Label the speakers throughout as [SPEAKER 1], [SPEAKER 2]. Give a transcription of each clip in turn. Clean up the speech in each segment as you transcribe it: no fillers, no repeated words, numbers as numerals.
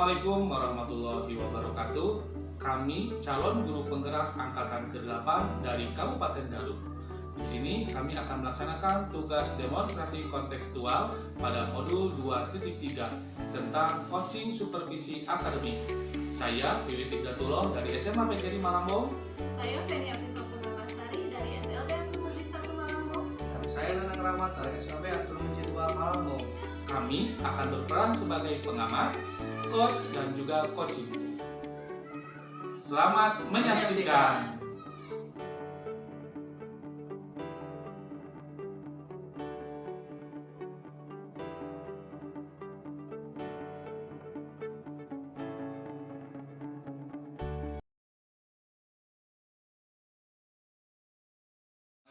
[SPEAKER 1] Assalamualaikum warahmatullahi wabarakatuh. Kami calon guru penggerak angkatan ke-8 dari Kabupaten Garut. Di sini kami akan melaksanakan tugas demonstrasi kontekstual pada modul 2.3 tentang coaching supervisi akademik. Saya Wiwit Ibdatullah dari SMA PGRI Malambong.
[SPEAKER 2] Saya Feni Afifah Purnawasari dari SLB Atul Masjid 1 Malambong.
[SPEAKER 3] Dan saya Danang Rahmat dari SLB Atul Masjid 2 Malambong.
[SPEAKER 1] Kami akan berperan sebagai pengamat, coach, dan juga coaching. Selamat menyaksikan.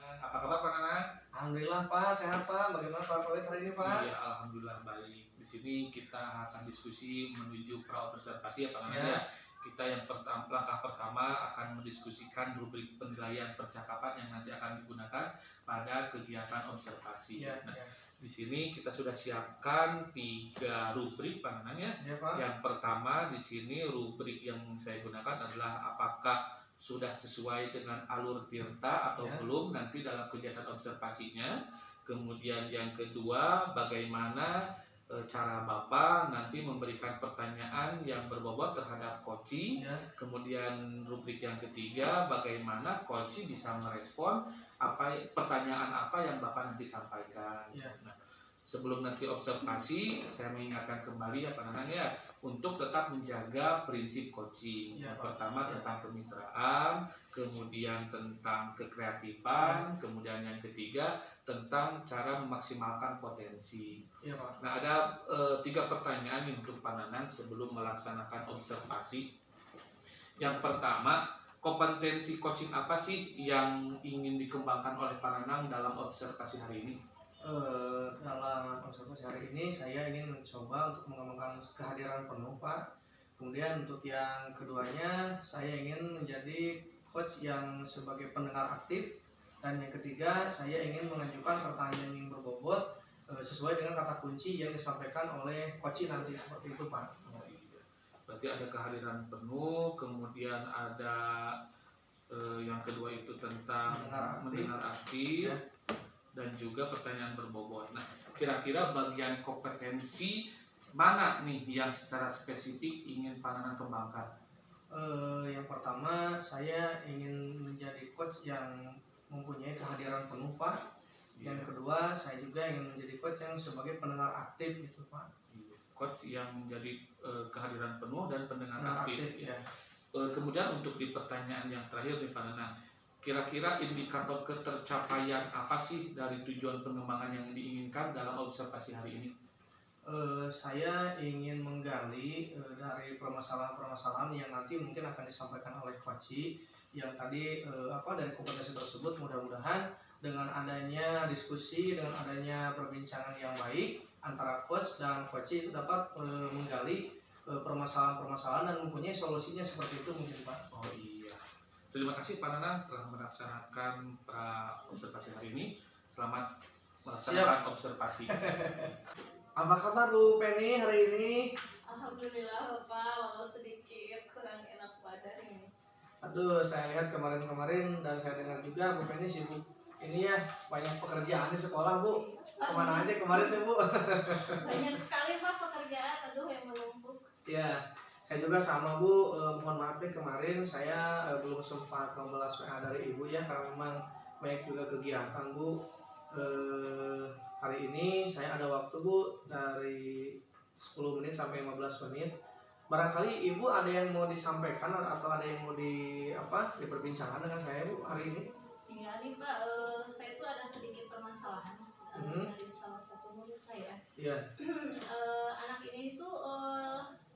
[SPEAKER 1] Apa kabar Pak Nana?
[SPEAKER 3] Alhamdulillah Pak, sehat Pak. Bagaimana Pak Fawid hari ini Pak?
[SPEAKER 1] Iya, alhamdulillah baik. Di sini kita akan diskusi menuju pra observasi ya Pak Nana.
[SPEAKER 3] Ya.
[SPEAKER 1] Kita yang langkah pertama akan mendiskusikan rubrik penilaian percakapan yang nanti akan digunakan pada kegiatan observasi.
[SPEAKER 3] Ya,
[SPEAKER 1] Nah,
[SPEAKER 3] ya.
[SPEAKER 1] di sini kita sudah siapkan 3 rubrik Pak Nana ya.
[SPEAKER 3] Ya Pak.
[SPEAKER 1] Yang pertama di sini rubrik yang saya gunakan adalah apakah sudah sesuai dengan alur tirta atau
[SPEAKER 3] Ya.
[SPEAKER 1] belum nanti dalam kegiatan observasinya. Kemudian yang kedua, bagaimana cara Bapak nanti memberikan pertanyaan yang berbobot terhadap coaching.
[SPEAKER 3] Ya.
[SPEAKER 1] Kemudian rubrik yang ketiga, bagaimana coaching bisa merespon pertanyaan apa yang Bapak nanti sampaikan.
[SPEAKER 3] Ya.
[SPEAKER 1] Nah, sebelum nanti observasi, saya mengingatkan kembali ya Pak Nanang ya, untuk tetap menjaga prinsip coaching.
[SPEAKER 3] Ya,
[SPEAKER 1] Yang
[SPEAKER 3] Pak.
[SPEAKER 1] pertama
[SPEAKER 3] Ya.
[SPEAKER 1] tentang kemitraan, kemudian tentang kekreatifan, kemudian yang ketiga tentang cara memaksimalkan potensi.
[SPEAKER 3] Ya Pak.
[SPEAKER 1] Nah, ada 3 pertanyaan nih untuk Pak Nanang sebelum melaksanakan observasi. Yang pertama, kompetensi coaching apa sih yang ingin dikembangkan oleh Pak Nanang dalam observasi hari ini?
[SPEAKER 3] Dalam observasi hari ini saya ingin mencoba untuk mengembangkan kehadiran penuh Pak. Kemudian untuk yang keduanya saya ingin menjadi coach yang sebagai pendengar aktif. Dan yang ketiga saya ingin mengajukan pertanyaan yang berbobot sesuai dengan kata kunci yang disampaikan oleh coach nanti, seperti itu Pak.
[SPEAKER 1] Oh, iya. Berarti ada kehadiran penuh, kemudian ada yang kedua itu tentang mendengar aktif.
[SPEAKER 3] Ya.
[SPEAKER 1] Dan juga pertanyaan berbobot. Nah, kira-kira bagian kompetensi mana nih yang secara spesifik ingin Pak Nanang kembangkan?
[SPEAKER 3] Yang pertama saya ingin menjadi coach yang mempunyai kehadiran penuh Pak. Yang kedua saya juga ingin menjadi coach yang sebagai pendengar aktif gitu Pak.
[SPEAKER 1] Coach yang menjadi kehadiran penuh dan pendengar aktif.
[SPEAKER 3] Ya.
[SPEAKER 1] Kemudian untuk di pertanyaan yang terakhir nih Pak Nanang, kira-kira indikator ketercapaian apa sih dari tujuan pengembangan yang diinginkan dalam observasi hari ini?
[SPEAKER 3] Saya ingin menggali dari permasalahan-permasalahan yang nanti mungkin akan disampaikan oleh coach yang tadi dari kompetensi tersebut. Mudah-mudahan dengan adanya diskusi, dengan adanya perbincangan yang baik antara coach dan coach itu dapat menggali permasalahan-permasalahan dan mempunyai solusinya, seperti itu mungkin Pak.
[SPEAKER 1] Oh iya. Terima kasih Pak Nanang telah melaksanakan pra observasi hari ini. Selamat melaksanakan observasi.
[SPEAKER 3] Apa kabar Bu Penny hari ini?
[SPEAKER 2] Alhamdulillah Bapak, walau sedikit kurang enak badan ini.
[SPEAKER 3] Aduh, saya lihat kemarin-kemarin dan saya dengar juga Bu Penny sibuk ini ya, banyak pekerjaan di sekolah Bu. Kemana aja kemarin tuh Bu?
[SPEAKER 2] Banyak sekali Pak pekerjaan, aduh yang menumpuk.
[SPEAKER 3] Ya, saya juga sama Bu, mohon maaf nih kemarin saya belum sempat membalas WA dari Ibu ya, karena memang banyak juga kegiatan Bu. Hari ini saya ada waktu Bu dari 10 menit sampai 15 menit. Barangkali Ibu ada yang mau disampaikan atau ada yang mau diperbincangkan dengan saya Bu hari ini?
[SPEAKER 2] Iya nih Pak, saya tuh ada sedikit permasalahan dari salah satu murid saya.
[SPEAKER 3] Iya.
[SPEAKER 2] Anak ini tuh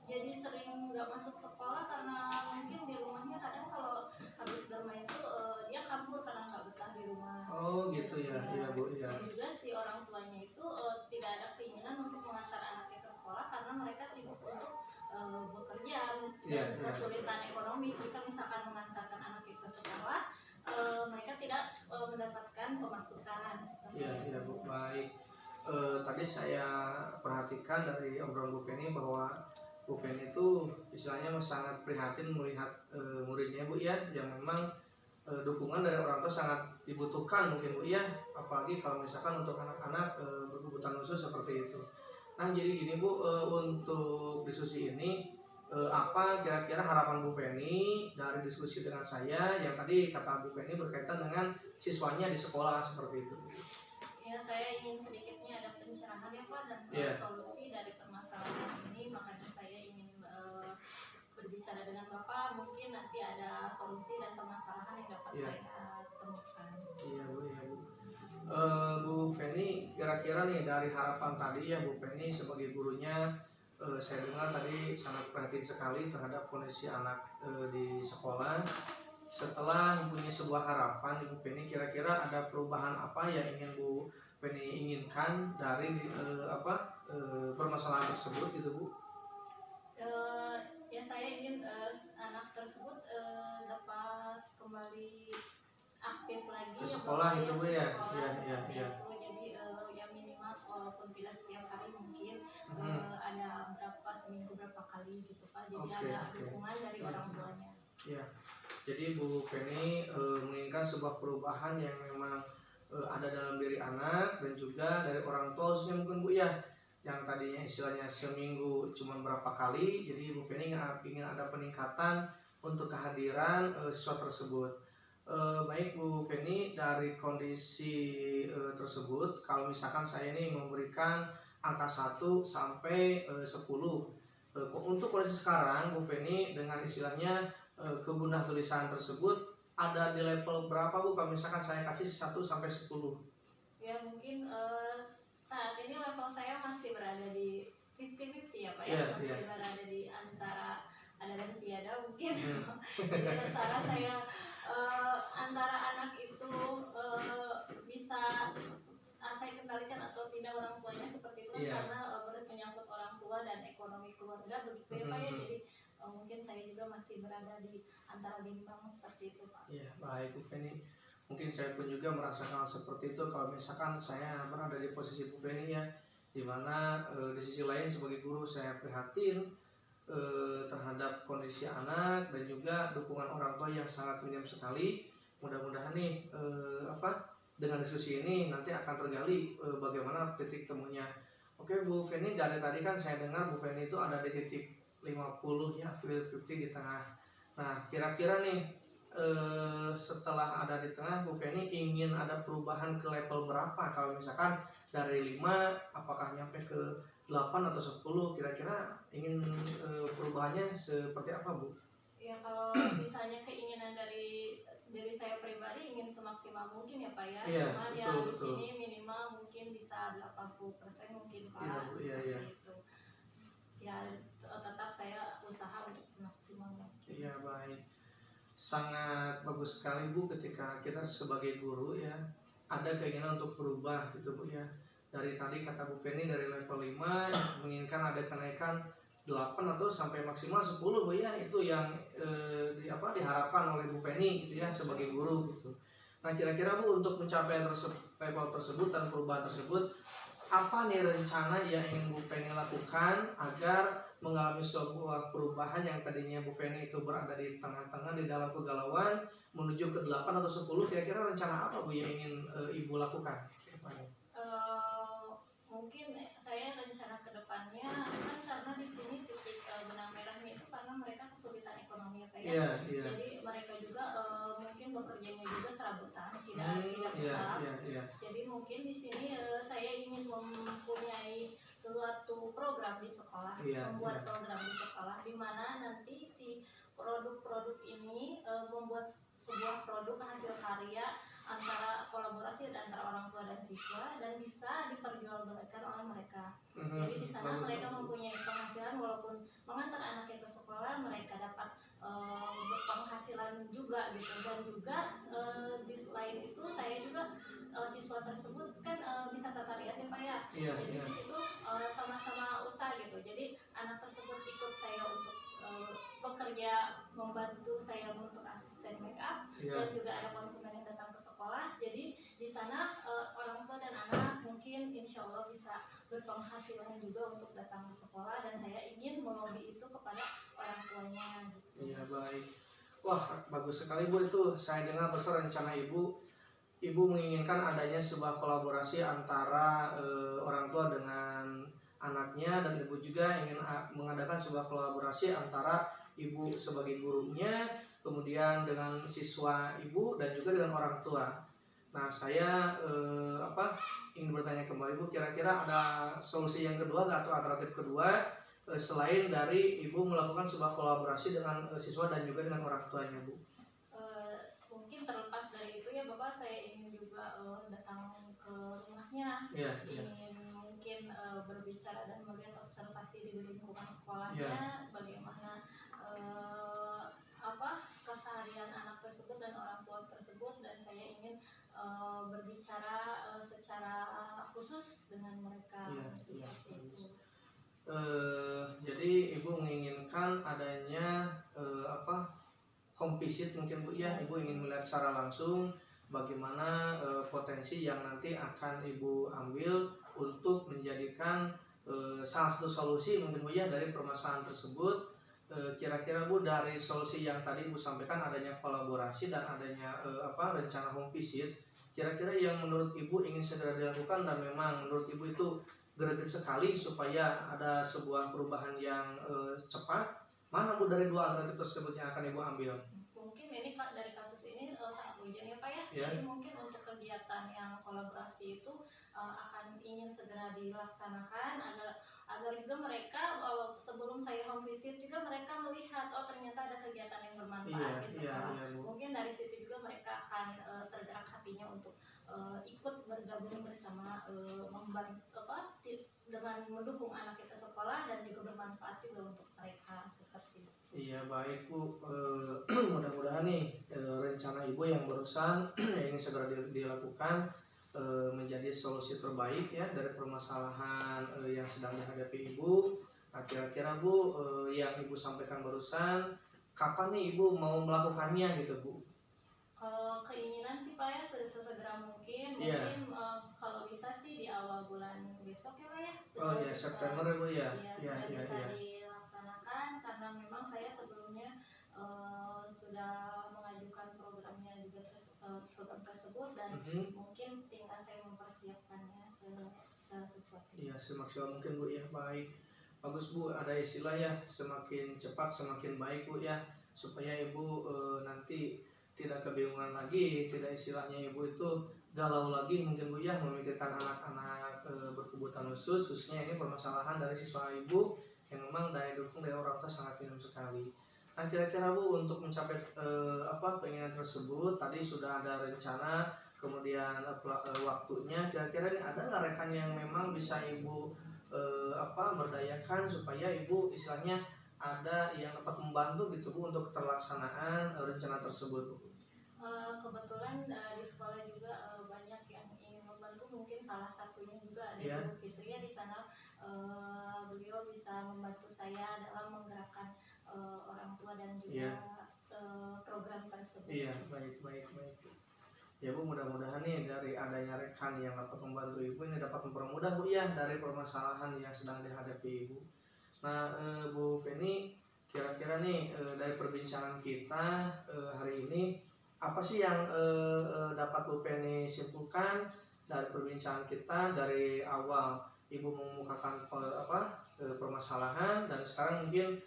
[SPEAKER 2] jadi sering nggak masuk sekolah karena mungkin di rumahnya kadang kalau habis bermain tuh dia kabur karena nggak betah di rumah.
[SPEAKER 3] Oh gitu ya, iya Bu. Iya.
[SPEAKER 2] Dan juga si orang tuanya itu tidak ada keinginan untuk mengantar anaknya ke sekolah karena mereka sibuk untuk bekerja dan kesulitan ekonomi. Jika misalkan mengantarkan anaknya ke sekolah, mereka tidak mendapatkan pemasukan.
[SPEAKER 3] Iya Bu, baik. Tadi saya perhatikan dari obrolan Bu Penny bahwa Bu Penny itu istilahnya sangat prihatin melihat muridnya Bu ya, yang memang dukungan dari orang tua sangat dibutuhkan mungkin Bu ya, apalagi kalau misalkan untuk anak-anak berkebutuhan khusus seperti itu. Nah jadi gini Bu, untuk diskusi ini apa kira-kira harapan Bu Penny dari diskusi dengan saya yang tadi kata Bu Penny berkaitan dengan siswanya di sekolah seperti itu?
[SPEAKER 2] Ya, saya ingin sedikitnya ada pencerahan ya Pak dan solusi dari permasalahan ini, makanya saya ingin berbicara dengan Bapak, mungkin nanti ada solusi dan permasalahan yang dapat saya temukan. Iya Bu,
[SPEAKER 3] ya Bu. Bu Penny, kira-kira nih dari harapan tadi ya Bu Penny sebagai gurunya, saya dengar tadi sangat perhatian sekali terhadap kondisi anak di sekolah. Setelah mempunyai sebuah harapan Bu Penny, kira-kira ada perubahan apa yang ingin Bu Penny inginkan dari permasalahan tersebut gitu Bu?
[SPEAKER 2] Ya saya ingin anak tersebut dapat kembali aktif lagi
[SPEAKER 3] ke sekolah
[SPEAKER 2] ya,
[SPEAKER 3] itu Bu ya.
[SPEAKER 2] Jadi ya minimal walaupun tidak setiap hari mungkin ada seminggu berapa kali gitu Pak. Jadi ada dukungan dari orang tuanya.
[SPEAKER 3] Ya. Jadi Bu Penny menginginkan sebuah perubahan yang memang ada dalam diri anak dan juga dari orang tua khususnya mungkin Bu ya, yang tadinya istilahnya seminggu cuma berapa kali, jadi Bu Penny ingin ada peningkatan untuk kehadiran siswa tersebut. Baik Bu Penny, dari kondisi tersebut, kalau misalkan saya ini memberikan angka 1 sampai 10 untuk kondisi sekarang Bu Penny dengan istilahnya kegunaan tulisan tersebut ada di level berapa Bu kalau misalkan saya kasih 1 sampai 10?
[SPEAKER 2] Ya mungkin saat ini level saya masih berada di 50-50 ya Pak ya, masih berada di antara ada dan tiada mungkin. Jadi antara anak itu bisa saya kendalikan atau tidak orang tuanya seperti itu karena menyangkut orang tua dan ekonomi keluarga begitu ya Pak ya. Jadi mungkin saya juga masih berada di antara bimbang seperti itu Pak.
[SPEAKER 3] Iya baik Bu Penny, mungkin saya pun juga merasakan seperti itu kalau misalkan saya berada di posisi Bu Penny ya, dimana di sisi lain sebagai guru saya prihatin terhadap kondisi anak dan juga dukungan orang tua yang sangat minim sekali. Mudah-mudahan nih dengan diskusi ini nanti akan tergali bagaimana titik temunya. Oke Bu Penny, dari tadi kan saya dengar Bu Penny itu ada di titik 50 ya, 50 di tengah. Nah kira-kira nih setelah ada di tengah Bu Penny ingin ada perubahan ke level berapa? Kalau misalkan dari 5 apakah nyampe ke 8 atau 10, kira-kira ingin perubahannya seperti apa Bu?
[SPEAKER 2] Ya kalau misalnya keinginan dari saya pribadi ingin semaksimal mungkin ya Pak ya. Cuman ya di sini minimal mungkin bisa 80% mungkin Pak.
[SPEAKER 3] Iya.
[SPEAKER 2] Itu. Ya tetap saya usaha untuk semaksimal mungkin.
[SPEAKER 3] Iya baik. Sangat bagus sekali Bu ketika kita sebagai guru ya ada keinginan untuk berubah gitu Bu ya. Dari tadi kata Bu Penny dari level 5 menginginkan ada kenaikan 8 atau sampai maksimal 10 Bu ya, itu yang diharapkan oleh Bu Penny gitu ya sebagai guru gitu. Nah kira-kira Bu untuk mencapai level tersebut dan perubahan tersebut, apa nih rencana yang ingin Bu Penny lakukan agar mengalami sebuah perubahan yang tadinya Bu Penny itu berada di tengah-tengah di dalam kegalauan menuju ke 8 atau 10, kira-kira rencana apa Bu yang ingin Ibu lakukan?
[SPEAKER 2] Mungkin saya rencana kedepannya kan karena di sini titik benang merahnya itu karena mereka kesulitan ekonomi ya Pak ya. Jadi mereka juga mungkin bekerjanya juga serabutan, tidak tetap. Jadi mungkin di sini saya ingin mempunyai suatu program di sekolah, membuat program di sekolah di mana nanti si produk-produk ini membuat sebuah produk hasil karya antara kolaborasi antara orang tua dan siswa dan bisa diperjualbelikan oleh mereka. Jadi di sana mereka mempunyai penghasilan walaupun mengantar anaknya ke sekolah, mereka dapat penghasilan juga gitu. Dan juga di selain itu saya juga siswa tersebut kan bisa tata rias ya Pak ya. Jadi di situ sama-sama usaha gitu. Jadi anak tersebut ikut saya untuk bekerja membantu saya untuk asisten make up dan juga ada konsumen yang datang ke sekolah. Jadi di sana orang tua dan anak mungkin insya Allah bisa berpenghasilan juga untuk datang ke sekolah, dan saya ingin melobi itu kepada orang tuanya gitu.
[SPEAKER 3] Iya, baik. Wah, bagus sekali Bu, itu saya dengar besar rencana Ibu menginginkan adanya sebuah kolaborasi antara orang tua dengan anaknya, dan Ibu juga ingin mengadakan sebuah kolaborasi antara Ibu sebagai gurunya, kemudian dengan siswa Ibu, dan juga dengan orang tua. Nah, saya ingin bertanya kembali Bu, kira-kira ada solusi yang kedua atau alternatif kedua selain dari Ibu melakukan sebuah kolaborasi dengan siswa dan juga dengan orang tuanya Bu?
[SPEAKER 2] Mungkin terlepas dari itu ya Bapak, saya ingin juga datang ke rumahnya, ingin mungkin berbicara dan melihat observasi di lingkungan sekolahnya, bagaimana keseharian anak tersebut dan orang tua tersebut, dan saya ingin berbicara secara khusus dengan mereka.
[SPEAKER 3] Jadi Ibu menginginkan adanya home visit mungkin Bu ya, Ibu ingin melihat secara langsung bagaimana potensi yang nanti akan Ibu ambil untuk menjadikan salah satu solusi mungkin Bu ya dari permasalahan tersebut. Kira-kira Bu, dari solusi yang tadi Ibu sampaikan, adanya kolaborasi dan adanya rencana home visit, kira-kira yang menurut Ibu ingin segera dilakukan dan memang menurut Ibu itu greget sekali supaya ada sebuah perubahan yang cepat, mana Bu dari dua alternatif tersebut yang akan Ibu ambil?
[SPEAKER 2] Mungkin ini dari kasus ini sangat urgent ya Pak ya. Jadi mungkin untuk kegiatan yang kolaborasi itu akan ingin segera dilaksanakan agar juga mereka sebelum saya home visit juga mereka melihat ternyata ada kegiatan yang bermanfaat di sekolah. Mungkin dari situ juga mereka akan tergerak hatinya untuk ikut bergabung bersama dengan mendukung anak kita sekolah dan juga bermanfaat juga untuk mereka seperti itu.
[SPEAKER 3] Iya, baik Bu, mudah-mudahan nih rencana Ibu yang barusan ini segera dilakukan menjadi solusi terbaik ya dari permasalahan yang sedang dihadapi Ibu. Nah, kira-kira Bu, yang Ibu sampaikan barusan, kapan nih Ibu mau melakukannya gitu Bu?
[SPEAKER 2] Kalau keinginan sih Pak ya segera mungkin, kalau bisa sih di awal bulan besok ya Pak ya.
[SPEAKER 3] September ya Bu ya.
[SPEAKER 2] Bisa dilaksanakan, karena memang saya sebelumnya sudah mengajukan programnya juga program tersebut, dan mungkin tinggal saya mempersiapkannya sesuatu.
[SPEAKER 3] Iya, semaksimal mungkin Bu ya. Baik, bagus Bu, ada istilah ya, semakin cepat semakin baik Bu ya, supaya Ibu nanti tidak kebingungan lagi, tidak istilahnya Ibu itu galau lagi mungkin Bu ya, memikirkan anak-anak berkebutuhan khususnya ini permasalahan dari siswa Ibu yang memang daya dukung dari orang tua sangat minim sekali. Nah, kira-kira Bu, untuk mencapai keinginan tersebut tadi sudah ada rencana, kemudian waktunya, kira-kira ini ada nggak rekan yang memang bisa Ibu berdayakan supaya Ibu istilahnya ada yang dapat membantu gitu Bu untuk terlaksanaan rencana tersebut Bu?
[SPEAKER 2] Kebetulan di sekolah juga banyak yang ingin membantu, mungkin salah satunya juga ada Ibu Fitri ya di sana. Beliau bisa membantu saya dalam menggerakkan orang tua dan juga program tersebut. Iya,
[SPEAKER 3] baik. Ya Bu, mudah-mudahan nih dari adanya rekan yang dapat membantu Ibu ini dapat mempermudah Bu ya dari permasalahan yang sedang dihadapi Ibu. Nah, Bu Feni, kira-kira nih dari perbincangan kita hari ini, apa sih yang dapat Bu Feni simpulkan dari perbincangan kita dari awal Ibu mengemukakan permasalahan, dan sekarang mungkin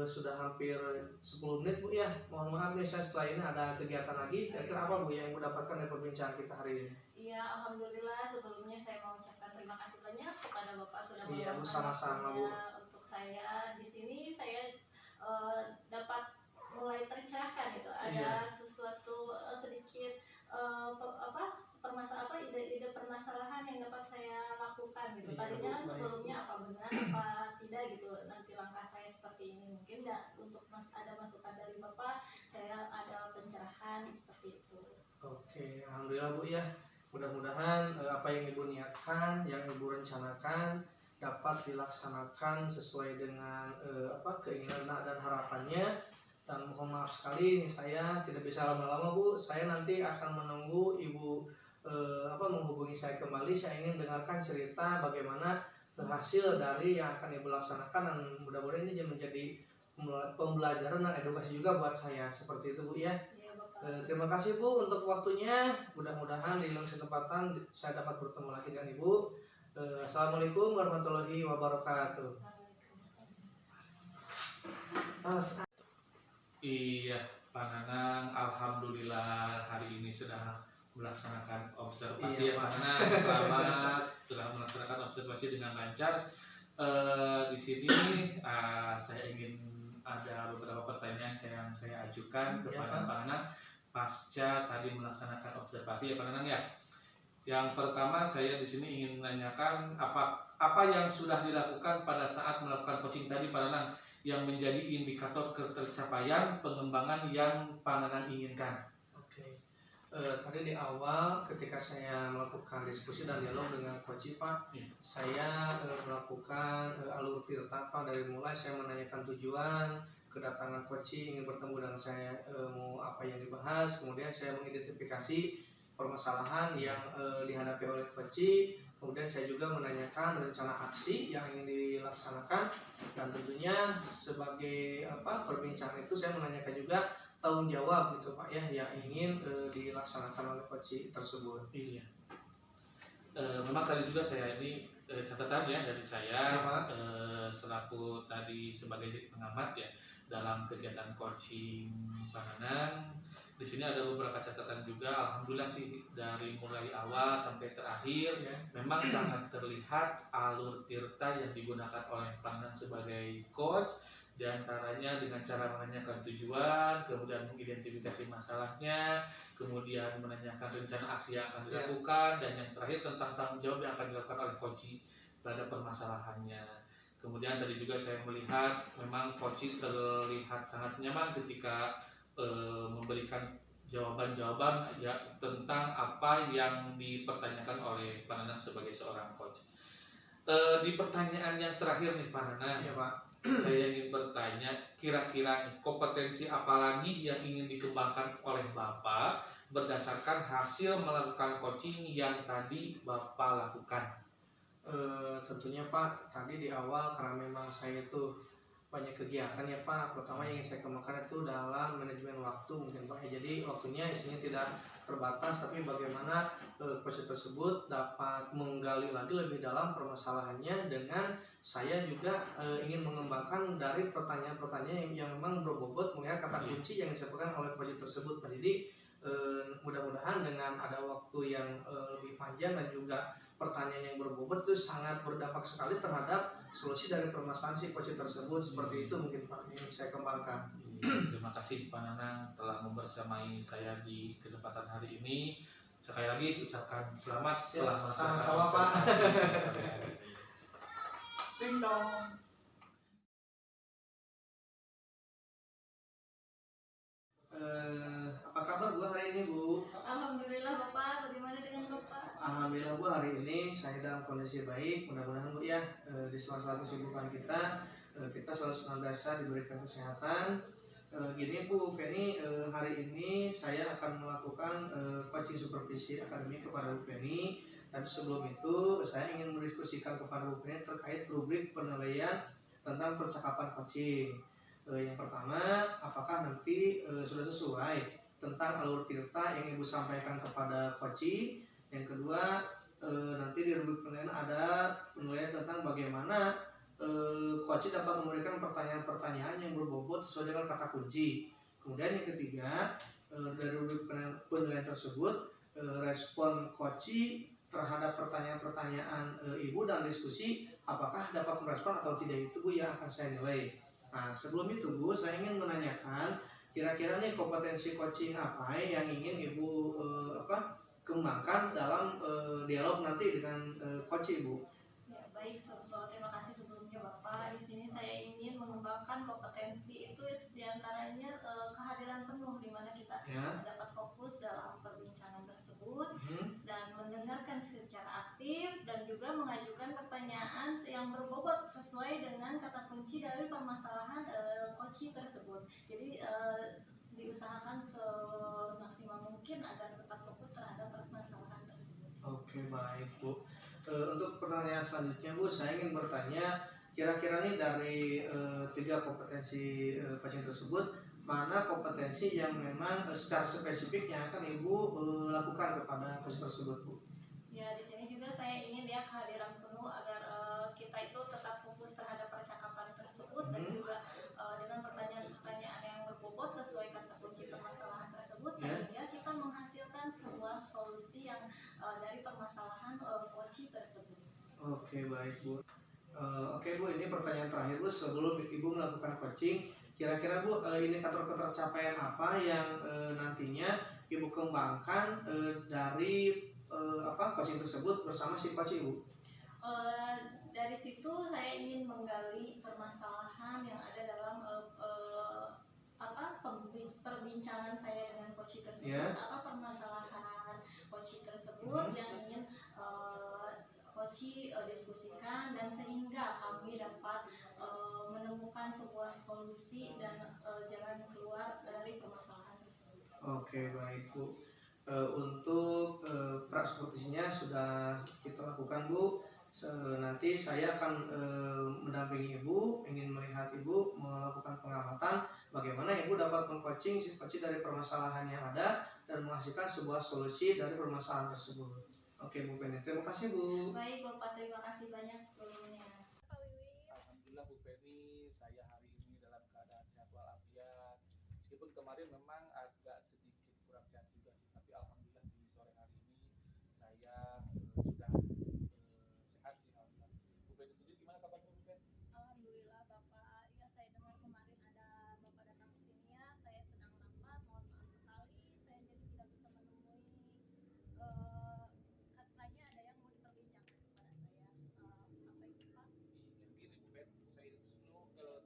[SPEAKER 3] sudah hampir 10 menit Bu ya. Mohon maaf nih, saya setelah ini ada kegiatan lagi. Kira-kira apa Bu yang Ibu dapatkan dari perbincangan kita hari ini?
[SPEAKER 2] Iya, alhamdulillah sebelumnya saya mau ucapkan terima kasih banyak kepada Bapak sudah
[SPEAKER 3] Bu, sama-sama Bu.
[SPEAKER 2] Untuk saya di sini saya dapat mulai tercerahkan gitu. Ada sesuatu sedikit ide permasalahan yang dapat saya lakukan gitu. Tadinya kan sebelumnya apa benar apa tidak gitu, nanti langkah saya seperti ini, mungkin untuk ada masukan dari Bapak saya ada pencerahan seperti itu.
[SPEAKER 3] Oke, alhamdulillah Bu ya, mudah-mudahan apa yang Ibu niatkan, yang Ibu rencanakan dapat dilaksanakan sesuai dengan keinginan dan harapannya. Dan mohon maaf sekali, saya tidak bisa lama-lama Bu, saya nanti akan menunggu Ibu menghubungi saya kembali. Saya ingin dengarkan cerita bagaimana hasil dari yang akan ibu laksanakan, dan mudah-mudahan ini menjadi pembelajaran dan edukasi juga buat saya. Seperti itu Bu ya.
[SPEAKER 2] Iya, Bapak.
[SPEAKER 3] Terima kasih Bu untuk waktunya. Mudah-mudahan di lain kesempatan saya dapat bertemu lagi dengan Ibu. Assalamualaikum warahmatullahi wabarakatuh.
[SPEAKER 1] Iya, Pak Nanang, alhamdulillah hari ini sudah melaksanakan observasi.
[SPEAKER 3] Iya,
[SPEAKER 1] ya Pak
[SPEAKER 3] Pak.
[SPEAKER 1] Nanang, selamat sudah melaksanakan observasi dengan lancar. Di sini saya ingin ada beberapa pertanyaan yang saya ajukan kepada
[SPEAKER 3] Pak.
[SPEAKER 1] Pak Nanang pasca tadi melaksanakan observasi ya Pak Nanang ya. Yang pertama saya di sini ingin menanyakan apa yang sudah dilakukan pada saat melakukan coaching tadi Pak Nanang yang menjadi indikator ketercapaian pengembangan yang Pak Nanang inginkan.
[SPEAKER 3] Oke. Tadi di awal ketika saya melakukan diskusi dan dialog dengan Coach Pak, saya melakukan alur tirta Pak. Dari mulai saya menanyakan tujuan kedatangan Coach ingin bertemu dengan saya, mau apa yang dibahas, kemudian saya mengidentifikasi permasalahan yang dihadapi oleh Coach. Kemudian saya juga menanyakan rencana aksi yang ingin dilaksanakan, dan tentunya sebagai perbincangan itu saya menanyakan juga tanggung jawab gitu Pak ya yang ingin dilaksanakan oleh Coach tersebut.
[SPEAKER 1] Iya. Memang tadi juga saya ini catatan ya dari saya selaku tadi sebagai pengamat ya dalam kegiatan coaching Pak Nanang. Di sini ada beberapa catatan juga. Alhamdulillah sih dari mulai awal sampai terakhir memang sangat terlihat alur tirta yang digunakan oleh Pak Nanang sebagai coach. Di antaranya dengan cara menanyakan tujuan, kemudian mengidentifikasi masalahnya, kemudian menanyakan rencana aksi yang akan dilakukan, dan yang terakhir tentang tanggung jawab yang akan dilakukan oleh coach pada permasalahannya. Kemudian tadi juga saya melihat memang coach terlihat sangat nyaman ketika memberikan jawaban-jawaban ya tentang apa yang dipertanyakan oleh Pak Nanang sebagai seorang coach. Di pertanyaan yang terakhir nih Pak Nanang,
[SPEAKER 3] Ya Pak.
[SPEAKER 1] saya ingin bertanya kira-kira kompetensi apa lagi yang ingin dikembangkan oleh Bapak berdasarkan hasil melakukan coaching yang tadi Bapak lakukan?
[SPEAKER 3] Tentunya Pak, tadi di awal karena memang saya itu banyak kegiatan ya Pak. Pertama yang ingin saya kembangkan itu dalam manajemen waktu mungkin Pak. Jadi waktunya isinya tidak terbatas, tapi bagaimana coach tersebut dapat menggali lagi lebih dalam permasalahannya, dengan saya juga ingin mengembangkan dari pertanyaan-pertanyaan yang memang berbobot melihat kata kunci yang disampaikan oleh coach tersebut Pak. Jadi mudah-mudahan dengan ada waktu yang lebih panjang dan juga pertanyaan yang berbobot itu sangat berdampak sekali terhadap solusi dari permasalahan si coach tersebut. Seperti itu mungkin Pak yang saya kembangkan.
[SPEAKER 1] Terima kasih Pak Nanang telah membersamai saya di kesempatan hari ini. Sekali lagi ucapkan selamat telah
[SPEAKER 3] Sama-sama Pak.
[SPEAKER 1] Ding dong.
[SPEAKER 3] Apa kabar Bu hari ini Bu?
[SPEAKER 2] Alhamdulillah Bapak, bagaimana dengan Bapak?
[SPEAKER 3] Alhamdulillah Bu, hari ini saya dalam kondisi baik. Mudah-mudahan Bu ya di sela-sela kesibukan kita selalu senantiasa diberikan kesehatan. Gini Bu Feni, hari ini saya akan melakukan coaching supervisi akademik kepada Bu Feni. Tapi sebelum itu saya ingin mendiskusikan kepada Bu Feni terkait rubrik penilaian tentang percakapan coaching. Yang pertama, apakah nanti sudah sesuai tentang alur tirta yang Ibu sampaikan kepada coaching. Yang kedua, nanti di rubrik penilaian ada penilaian tentang bagaimana coach dapat memberikan pertanyaan-pertanyaan yang berbobot sesuai dengan kata kunci. Kemudian yang ketiga, dari rubrik penilaian tersebut, respon coach terhadap pertanyaan-pertanyaan Ibu dan diskusi apakah dapat merespon atau tidak, itu Bu yang akan saya nilai. Nah, sebelum itu Bu, saya ingin menanyakan kira-kira nih kompetensi coaching apa yang ingin Ibu kembangkan dalam dialog nanti dengan coach Ibu.
[SPEAKER 2] Ya, baik, terima kasih sebelumnya Bapak. Di sini saya ingin mengembangkan kompetensi itu diantaranya kehadiran penuh di mana kita dapat fokus dalam perbincangan tersebut dan mendengarkan secara aktif dan juga mengajukan pertanyaan yang berbobot sesuai dengan kata kunci dari permasalahan coach tersebut. Jadi diusahakan semaksimal mungkin agar tetap fokus terhadap permasalahan tersebut.
[SPEAKER 3] Oke, baik Bu. Untuk pertanyaan selanjutnya Bu, saya ingin bertanya kira-kira nih dari 3 kompetensi coaching tersebut, mana kompetensi yang memang secara spesifik yang akan Ibu lakukan kepada coach tersebut Bu?
[SPEAKER 2] Ya, di sini juga saya ingin ya kehadiran penuh agar kita itu tetap fokus terhadap percakapan tersebut dan juga dengan pertanyaan-pertanyaan yang berbobot sesuai kata kunci permasalahan tersebut sehingga kita menghasilkan sebuah solusi yang dari permasalahan kunci tersebut.
[SPEAKER 3] Oke, baik Bu. Oke Bu, ini pertanyaan terakhir Bu, sebelum Ibu melakukan coaching, kira-kira Bu, indikator ketercapaian apa yang nantinya Ibu kembangkan dari coaching tersebut bersama si coach Ibu?
[SPEAKER 2] Dari situ saya ingin menggali permasalahan yang ada dalam perbincangan saya dengan coach tersebut, apa permasalahan coach tersebut yang ingin coach diskusikan, dan sehingga kami dapat menemukan sebuah solusi dan jalan keluar dari permasalahan tersebut.
[SPEAKER 3] Oke, baik Bu. Untuk praksekusinya sudah kita lakukan Bu. Nanti saya akan mendampingi Ibu, ingin melihat Ibu melakukan pengamatan bagaimana Ibu dapat meng-coaching si coach dari permasalahan yang ada dan menghasilkan sebuah solusi dari permasalahan tersebut. Oke Bu Penny, terima kasih Bu.
[SPEAKER 2] Baik Bapak, terima kasih banyak sebelumnya.
[SPEAKER 1] Alhamdulillah Bu Penny, saya hari ini dalam keadaan sehat walafiat. Meskipun kemarin memang agak sedikit kurang sehat juga sih, tapi alhamdulillah di sore hari ini saya sudah sehat sih alhamdulillah. Bu Penny sendiri gimana kabarnya Bu Penny?
[SPEAKER 2] Alhamdulillah Bapak, ya saya dengar kemarin ada Bapak datang ke sini ya, saya sedang rapat, mohon maaf sekali saya jadi tidak bisa menemui. Katanya ada yang mau diperbincangkan kepada saya, apa itu Pak?
[SPEAKER 1] Iya, gini Bu Penny, saya itu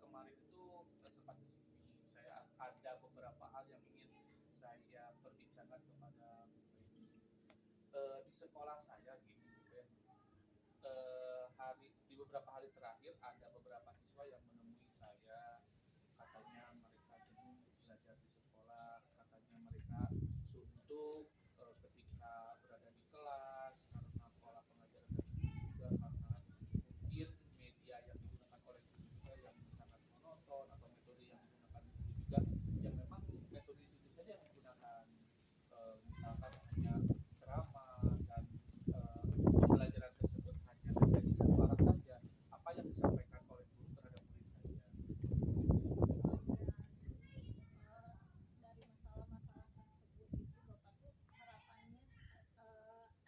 [SPEAKER 1] kemarin itu sempat kesini, saya ada beberapa hal yang ingin saya perbincangkan kepada Bu Penny. Di sekolah saya gini Bu Penny, di beberapa hari terakhir ada beberapa siswa yang menemui saya, katanya mereka jenuh belajar di sekolah, katanya mereka suntuk ketika berada di kelas karena pola pengajaran juga, karena mungkin media yang digunakan oleh guru juga yang sangat monoton, atau metode yang digunakan guru juga yang memang metode itu saja yang menggunakan misalkan hanya ceramah, dan pembelajaran tersebut hanya terjadi satu arah saja, apa yang disampaikan oleh guru terhadap murid saya.
[SPEAKER 2] Dari masalah-masalah tersebut itu Bapak tuh harapannya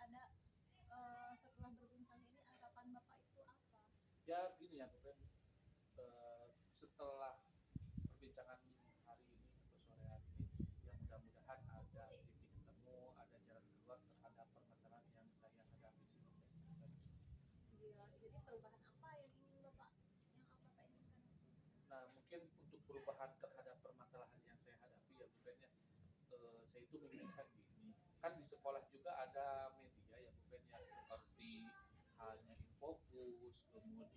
[SPEAKER 2] ada setelah berbincang ini, harapan Bapak itu apa?
[SPEAKER 1] Ya gini ya Bu Pen, setelah perbincangan hari ini atau sore hari ini, yang mudah-mudahan ada titik temu, ada jalan keluar terhadap permasalahan yang saya hadapi sih Bu Pen.
[SPEAKER 2] Ya, jadi perubahan apa yang ingin Bapak inginkan?
[SPEAKER 1] Nah mungkin untuk perubahan terhadap permasalahan yang saya hadapi ya Bu Pen ya, saya itu menginginkan gini, kan di sekolah juga ada media ya Bu Pen ya, seperti halnya Infobus, kemudian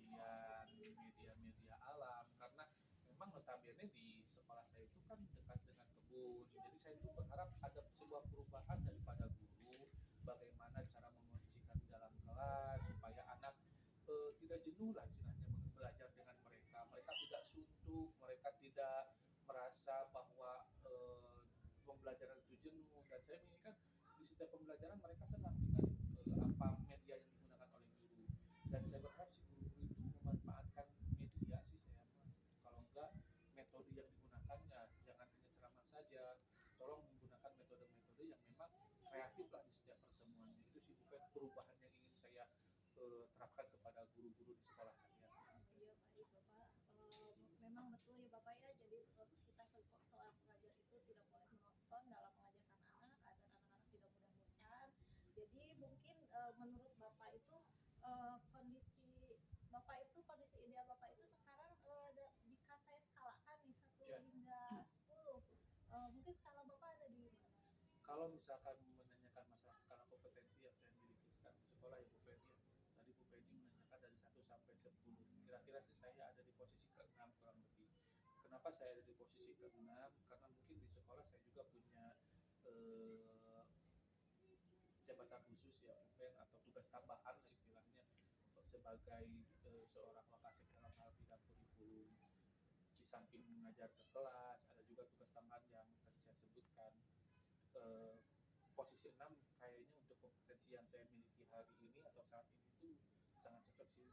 [SPEAKER 1] media-media alam, karena memang notabene di sekolah saya itu kan dekat dengan kebun, jadi saya itu berharap ada sebuah perubahan daripada guru, bagaimana cara mengondisikan di dalam kelas supaya anak tidak jenuh lah istilahnya belajar dengan mereka, mereka tidak suntuk, mereka tidak merasa bahwa pembelajaran itu jenuh, dan saya menginginkan di setiap pembelajaran mereka senang dengan apa media yang digunakan oleh guru, dan saya berharap si guru-guru itu memanfaatkan media sih saya, kalau enggak metode yang digunakannya jangan hanya ceramah saja, tolong menggunakan metode-metode yang memang kreatif lah di setiap pertemuannya. Itu sih bukan perubahan yang ingin saya terapkan kepada guru-guru di sekolah saya.
[SPEAKER 2] Iya baik Bapak, memang betul ya Bapak ya, jadi kita seorang pengajar itu tidak boleh menonton dalam mengajarkan anak agar anak-anak tidak mudah bosan. Jadi mungkin menurut Bapak itu kondisi ideal Bapak itu sekarang jika saya skalakan nih 1 hingga 10, mungkin skala Bapak ada di mana?
[SPEAKER 1] Kalau misalkan menanyakan masalah skala kompetensi yang saya miliki sekarang di sekolah ya Bu Penny, tadi Bu Penny menanyakan dari 1 sampai 10, kira-kira sih saya ada di posisi ke-6 kurang lebih. Kenapa saya ada di posisi ke-6? Karena mungkin di sekolah saya juga punya jabatan kegiatan khusus ya mungkin atau tugas tambahan istilahnya sebagai seorang lokasi dalam hal bidang kurikulum. Di samping mengajar ke kelas, ada juga tugas tambahan yang tadi saya sebutkan. Posisi 6 kayaknya untuk kompetensi yang saya miliki hari ini atau saat ini itu sangat cocok sih.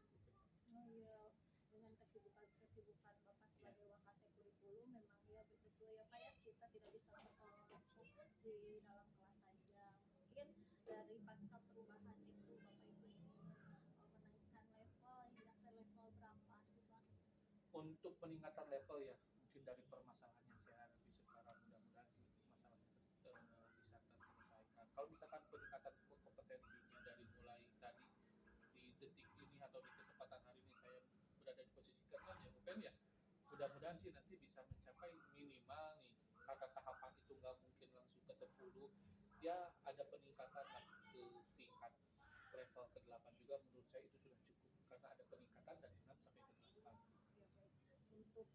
[SPEAKER 2] Oh iya, dengan kesibukan Bapak sebagai wakase kurikulum memang ya betul ya Pak ya, kita tidak bisa fokus di dalam kelas saja. Mungkin dari pasca perubahan itu Bapak itu ingin menaikkan level hingga ke level berapa sih Pak?
[SPEAKER 1] Untuk peningkatan level ya, mungkin dari permasalahan yang saya hadapi sekarang mudah-mudahan sih masalah bisa terselesaikan. Kalau misalkan peningkatan kompetensinya dari mulai tadi di detik ini atau di kesempatan hari ini saya berada di posisi ke-6 ya bukan ya, mudah-mudahan sih nanti bisa mencapai minimal nih, karena tahapan itu nggak mungkin langsung ke 10 ya, ada peningkatan lah ke tingkat level ke-8 juga. Menurut saya itu sudah cukup karena ada peningkatan dari 6 sampai ke 8.
[SPEAKER 2] Ya, baik. Untuk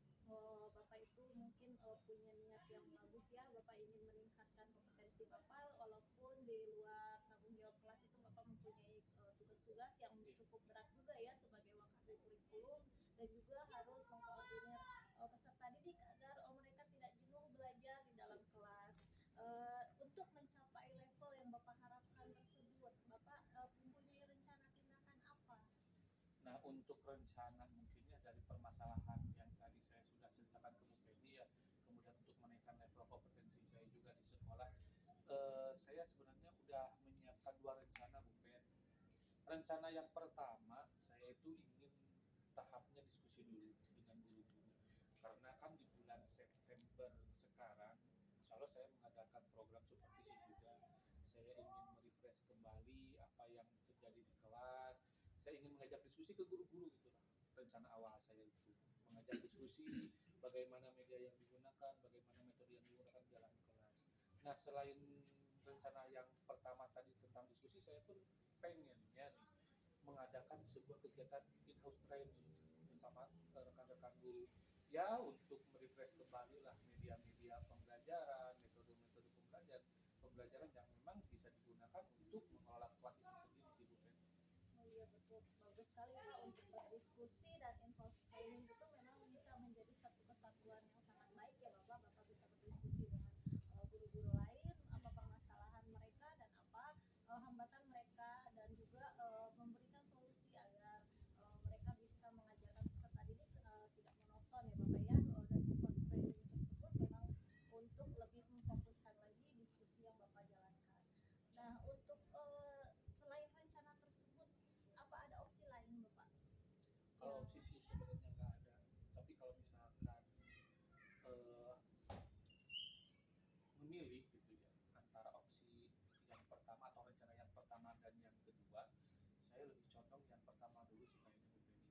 [SPEAKER 2] Bapak itu mungkin punya niat yang bagus ya, Bapak ingin meningkatkan kompetensi Bapak walaupun di luar tanggung jawab kelas itu Bapak mempunyai tugas-tugas yang cukup berat juga ya sebagai wakase kurikulum, dan juga harus mengkoordinir peserta didik agar mereka tidak jenuh belajar di dalam kelas. Untuk mencapai level yang Bapak harapkan tersebut, Bapak mempunyai rencana tindakan apa?
[SPEAKER 1] Nah, untuk rencana mungkinnya dari permasalahan yang tadi saya sudah ceritakan ke Bu Penny ya, kemudian untuk menaikkan level kompetensi saya juga di sekolah, saya sebenarnya udah menyiapkan 2 rencana Bu Pen. Rencana yang pertama, saya itu ingin tahapnya diskusi dulu dengan guru-guru. Karena kan di bulan September sekarang, insya Allah saya mengadakan program supervisi juga. Saya ingin merefresh kembali apa yang terjadi di kelas. Saya ingin mengajak diskusi ke guru-guru gitu lah. Rencana awal saya itu mengajak diskusi bagaimana media yang digunakan, bagaimana metode yang digunakan dalam kelas. Nah, selain rencana yang pertama tadi tentang diskusi, saya pun pengennya nih mengadakan sebuah kegiatan in-house training bersama rekan-rekan guru ya, untuk merefresh kembali lah media-media pembelajaran, metode-metode pembelajaran yang memang bisa digunakan untuk mengelola kelas itu sendiri sih Bu Pen.
[SPEAKER 2] Oh iya betul, bagus sekali Pak untuk berdiskusi, dan in-house training itu memang bisa menjadi satu kesatuan yang sangat baik ya Bapak bisa berdiskusi dengan guru-guru lain, apa permasalahan mereka dan apa hambatan mereka, dan juga memberikan solusi agar mereka bisa mengajarkan peserta didik tidak monoton ya Bapak ya. Dan in-house training tersebut memang untuk lebih memfokuskan lagi diskusi yang Bapak jalankan. Nah, untuk selain rencana tersebut, apa ada opsi lain Bapak?
[SPEAKER 1] Kalau opsi sih sebenarnya nggak ada, tapi kalau misalkan memilih gitu ya antara opsi yang pertama atau rencana yang pertama dan yang kedua, saya lebih condong yang pertama dulu supaya Bu Penny,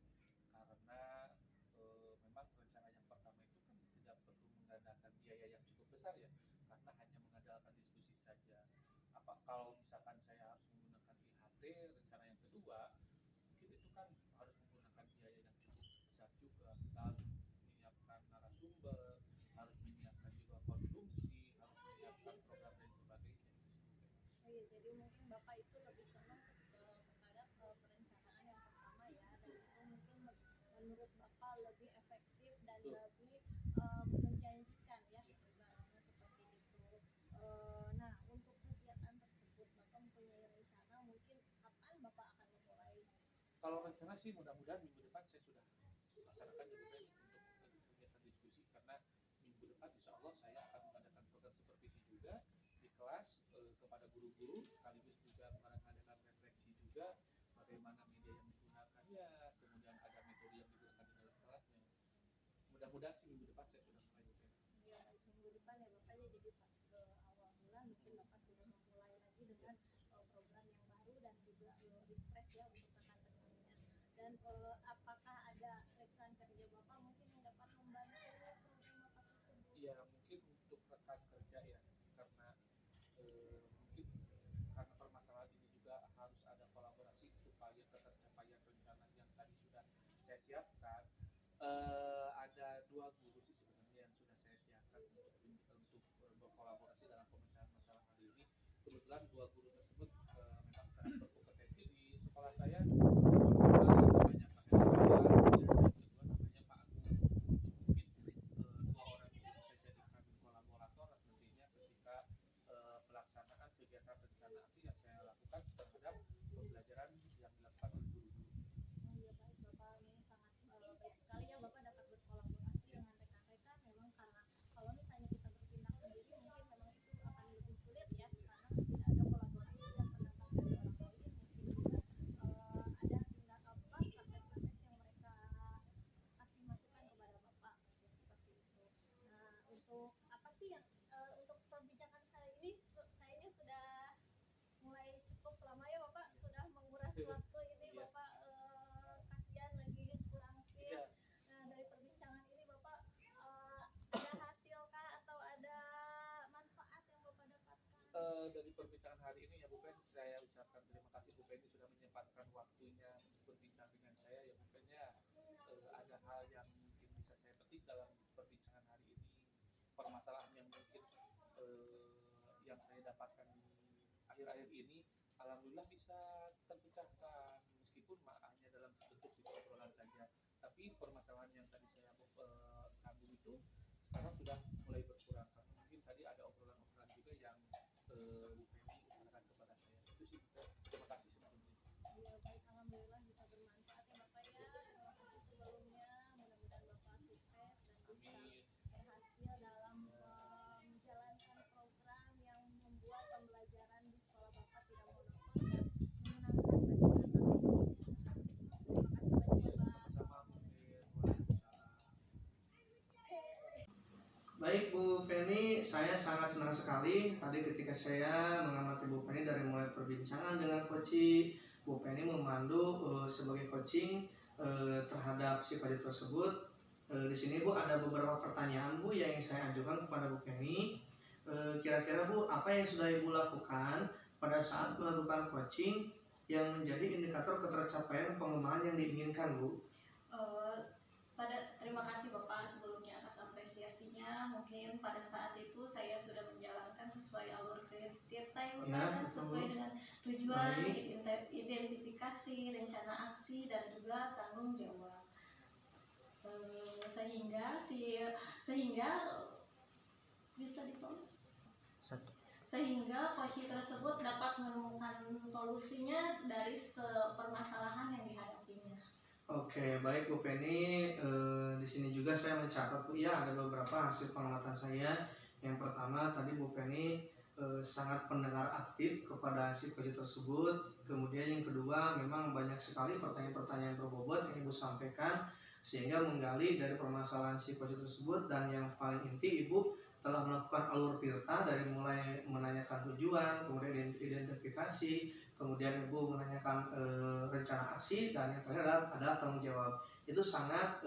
[SPEAKER 1] karena memang rencana yang pertama itu kan tidak perlu menggunakan biaya yang cukup besar ya, karena hanya mengandalkan diskusi saja. Apa kalau misalkan saya harus menggunakan IHT rencana yang kedua, mungkin itu kan harus menggunakan biaya yang cukup besar juga. Kita harus menyiapkan narasumber, harus menyiapkan juga konsumsi, harus menyiapkan program dan sebagainya.
[SPEAKER 2] Oh iya, jadi mungkin Bapak itu lebih condong kepada perencanaan yang pertama ya, dan itu mungkin menurut Bapak lebih efektif dan lebih menjanjikan ya, ibaratnya seperti itu. Nah, untuk kegiatan tersebut Bapak mempunyai rencana mungkin kapan Bapak akan memulai?
[SPEAKER 1] Kalau rencana sih mudah-mudahan minggu depan saya sudah laksanakan juga untuk kegiatan diskusi, karena minggu depan insya Allah saya akan mengadakan program supervisi juga di kelas kepada guru-guru, sekaligus juga mengadakan refleksi juga bagaimana media yang digunakannya, kemudian ada metode yang digunakan di dalam kelasnya. Mudah-mudahan sih minggu depan saya sudah mulai juga.
[SPEAKER 2] Ya, minggu depan ya Bapak ya, jadi pas ke awal bulan mungkin Bapak sudah memulai lagi dengan program yang baru dan juga refresh ya untuk rekan-rekannya. Dan apakah ada rekan kerja Bapak mungkin yang dapat membantu program Bapak tersebut?
[SPEAKER 1] Iya, mungkin untuk rekan kerja ya, karena mungkin karena permasalahan ini juga harus ada kolaborasi supaya tercapainya rencana yang tadi sudah saya siapkan. Ada 2 guru sih sebenarnya yang sudah saya siapkan untuk berkolaborasi dalam pemecahan masalah hari ini. Kebetulan 2 guru tersebut
[SPEAKER 2] untuk perbincangan kali ini kayaknya sudah mulai cukup lama ya Bapak, sudah menguras waktu ini Bapak, kasihan lagi kurang fit. Nah dari perbincangan ini Bapak, ada hasil kah atau ada manfaat yang Bapak dapatkan?
[SPEAKER 1] Dari perbincangan hari ini ya Bu Pen, saya ucapkan terima kasih Bu Penny sudah menyempatkan waktunya untuk berbincang dengan saya ya Bu Pen ya. Ada hal yang mungkin bisa saya petik dalam perbincangan hari ini, permasalahan yang mungkin yang saya dapatkan di akhir-akhir ini, alhamdulillah bisa terpecahkan meskipun hanya dalam bentuk situ obrolan saja. Tapi permasalahan yang tadi saya tanggung itu sekarang sudah mulai berkurang karena mungkin tadi ada obrolan-obrolan juga yang Bu Penny utarakan kepada saya. Itu sih, terima kasih sebelumnya.
[SPEAKER 2] Ya baik, alhamdulillah bisa bermanfaat ya Bapak ya. Terima kasih sebelumnya, mudah-mudahan Bapak sukses dan bisa berhasil dalam menjalankan program yang membuat pembelajaran di sekolah Bapak tidak monoton dan menyenangkan bagi anak-anak semuanya. Terima kasih banyak Bapak.
[SPEAKER 1] Sama-sama mungkin. Waalaikumsalam.
[SPEAKER 3] Baik Bu Penny, saya sangat senang sekali tadi ketika saya mengamati Bu Penny dari mulai perbincangan dengan Koci. Bu Penny memandu sebagai coaching terhadap si Koci tersebut. Di sini Bu ada beberapa pertanyaan Bu yang ingin saya ajukan kepada Bu Penny. Kira-kira Bu, apa yang sudah Ibu lakukan pada saat melakukan coaching yang menjadi indikator ketercapaian pengembangan yang diinginkan Bu?
[SPEAKER 2] Terima kasih Bapak sebelumnya atas apresiasinya. Mungkin pada saat itu saya sudah menjalankan sesuai alur tirta yang Bapak, sesuai dengan tujuan, identifikasi, rencana aksi, dan juga tanggung jawab. Sehingga bisa ditulis. Sehingga coach tersebut dapat menemukan solusinya dari permasalahan yang dihadapinya.
[SPEAKER 3] Oke, baik Bu Penny. Di sini juga saya mencatat Bu ya, ada beberapa hasil pengamatan saya. Yang pertama tadi Bu Penny sangat pendengar aktif kepada si coach tersebut. Kemudian yang kedua, memang banyak sekali pertanyaan-pertanyaan berbobot yang Ibu sampaikan sehingga menggali dari permasalahan si coach tersebut. Dan yang paling inti, Ibu telah melakukan alur tirta dari mulai menanyakan tujuan, kemudian identifikasi, kemudian Ibu menanyakan rencana aksi, dan yang terakhir adalah tanggung jawab. Itu sangat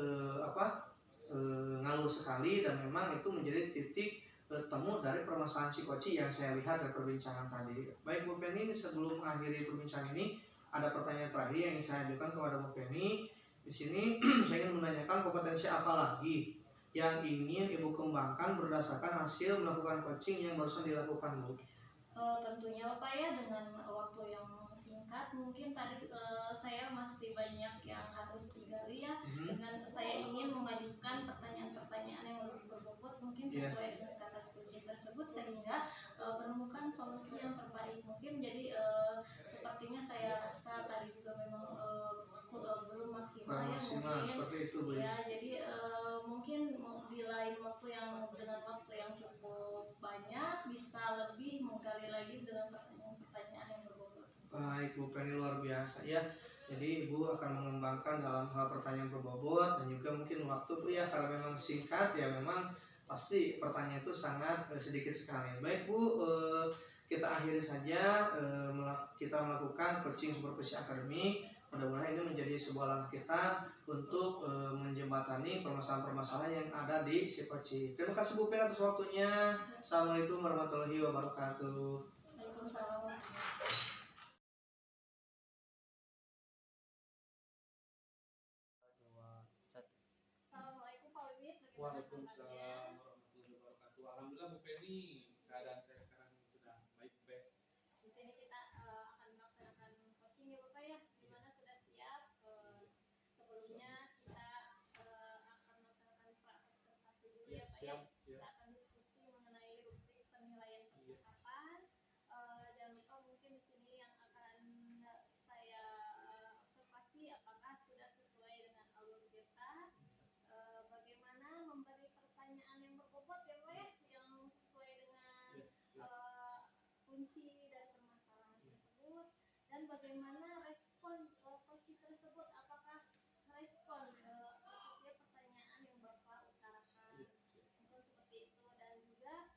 [SPEAKER 3] ngalur sekali dan memang itu menjadi titik temu dari permasalahan psikoci yang saya lihat dari perbincangan tadi. Baik Bu Penny, sebelum mengakhiri perbincangan ini ada pertanyaan terakhir yang ingin saya ajukan kepada Bu Penny. Di sini saya ingin menanyakan kompetensi apa lagi yang ingin Ibu kembangkan berdasarkan hasil melakukan coaching yang barusan dilakukan Bu?
[SPEAKER 2] Tentunya Bapak ya, dengan waktu yang singkat mungkin tadi saya masih banyak yang harus digali ya. Dengan saya ingin memajukan pertanyaan-pertanyaan yang lebih berbobot mungkin sesuai dengan kata kunci tersebut sehingga menemukan solusi yang terbaik. Mungkin jadi sepertinya saya rasa tadi juga memang belum maksimal ya mungkin
[SPEAKER 3] seperti itu Bu
[SPEAKER 2] ya. Jadi mungkin di lain waktu yang dengan waktu yang cukup banyak bisa lebih menggali lagi dengan pertanyaan-pertanyaan yang berbobot.
[SPEAKER 3] Baik Bu Penny, luar biasa ya. Jadi Ibu akan mengembangkan dalam hal pertanyaan berbobot dan juga mungkin waktu Bu ya, karena memang singkat ya, memang pasti pertanyaan itu sangat sedikit sekali. Baik Bu, kita akhiri saja kita melakukan coaching supervisi akademik. Mudah-mudahan ini menjadi sebuah langkah kita untuk menjembatani permasalahan-permasalahan yang ada di si coaching. Terima kasih Bu Penny atas waktunya. Assalamualaikum warahmatullahi wabarakatuh.
[SPEAKER 2] Waalaikumsalam. Assalamualaikum Pak Wibit.
[SPEAKER 1] Waalaikumsalam warahmatullahi wabarakatuh. Alhamdulillah Bu Penny, keadaan saya sekarang sudah baik.
[SPEAKER 2] Di sini kita akan melaksanakan coaching ya Bapak ya, di mana sudah siap. Sebelumnya kita akan melaksanakan pra-observasi dulu ya Pak ya. Kita akan diskusi mengenai rubrik penilaian percakapan. Jangan lupa mungkin di sini yang akan saya observasi apakah sudah sesuai dengan alur kita. Bagaimana memberi pertanyaan yang berbobot ya Pak ya, yang sesuai dengan kunci dari permasalahan tersebut, dan bagaimana respon coach tersebut, apakah respon setiap pertanyaan yang Bapak utarakan, mungkin seperti itu. Dan juga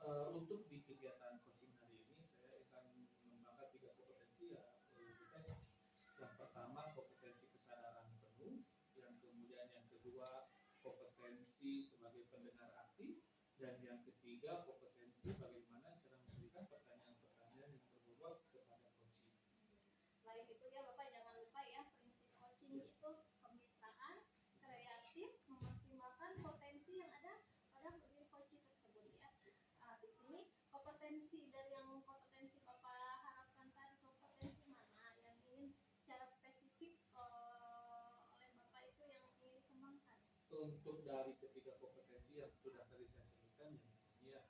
[SPEAKER 1] Untuk di kegiatan coaching hari ini saya akan mengembangkan 3 kompetensi ya. Yang pertama kompetensi kesadaran penuh, yang kemudian yang kedua kompetensi sebagai pendengar aktif, dan yang ketiga kompetensi bagaimana cara memberikan pertanyaan-pertanyaan yang berbobot kepada coaching.
[SPEAKER 2] Selain itu ya Bapak jangan lupa ya prinsip coaching itu kemitraan, kreatif, memaksimalkan potensi yang ada pada diri coaching tersebut ya. Di sini kompetensi Bapak harapkan tadi kompetensi mana yang ingin secara spesifik oleh Bapak itu yang ingin dikembangkan.
[SPEAKER 1] Untuk dari ketiga kompetensi yang sudah tadi saya sebutkan, ya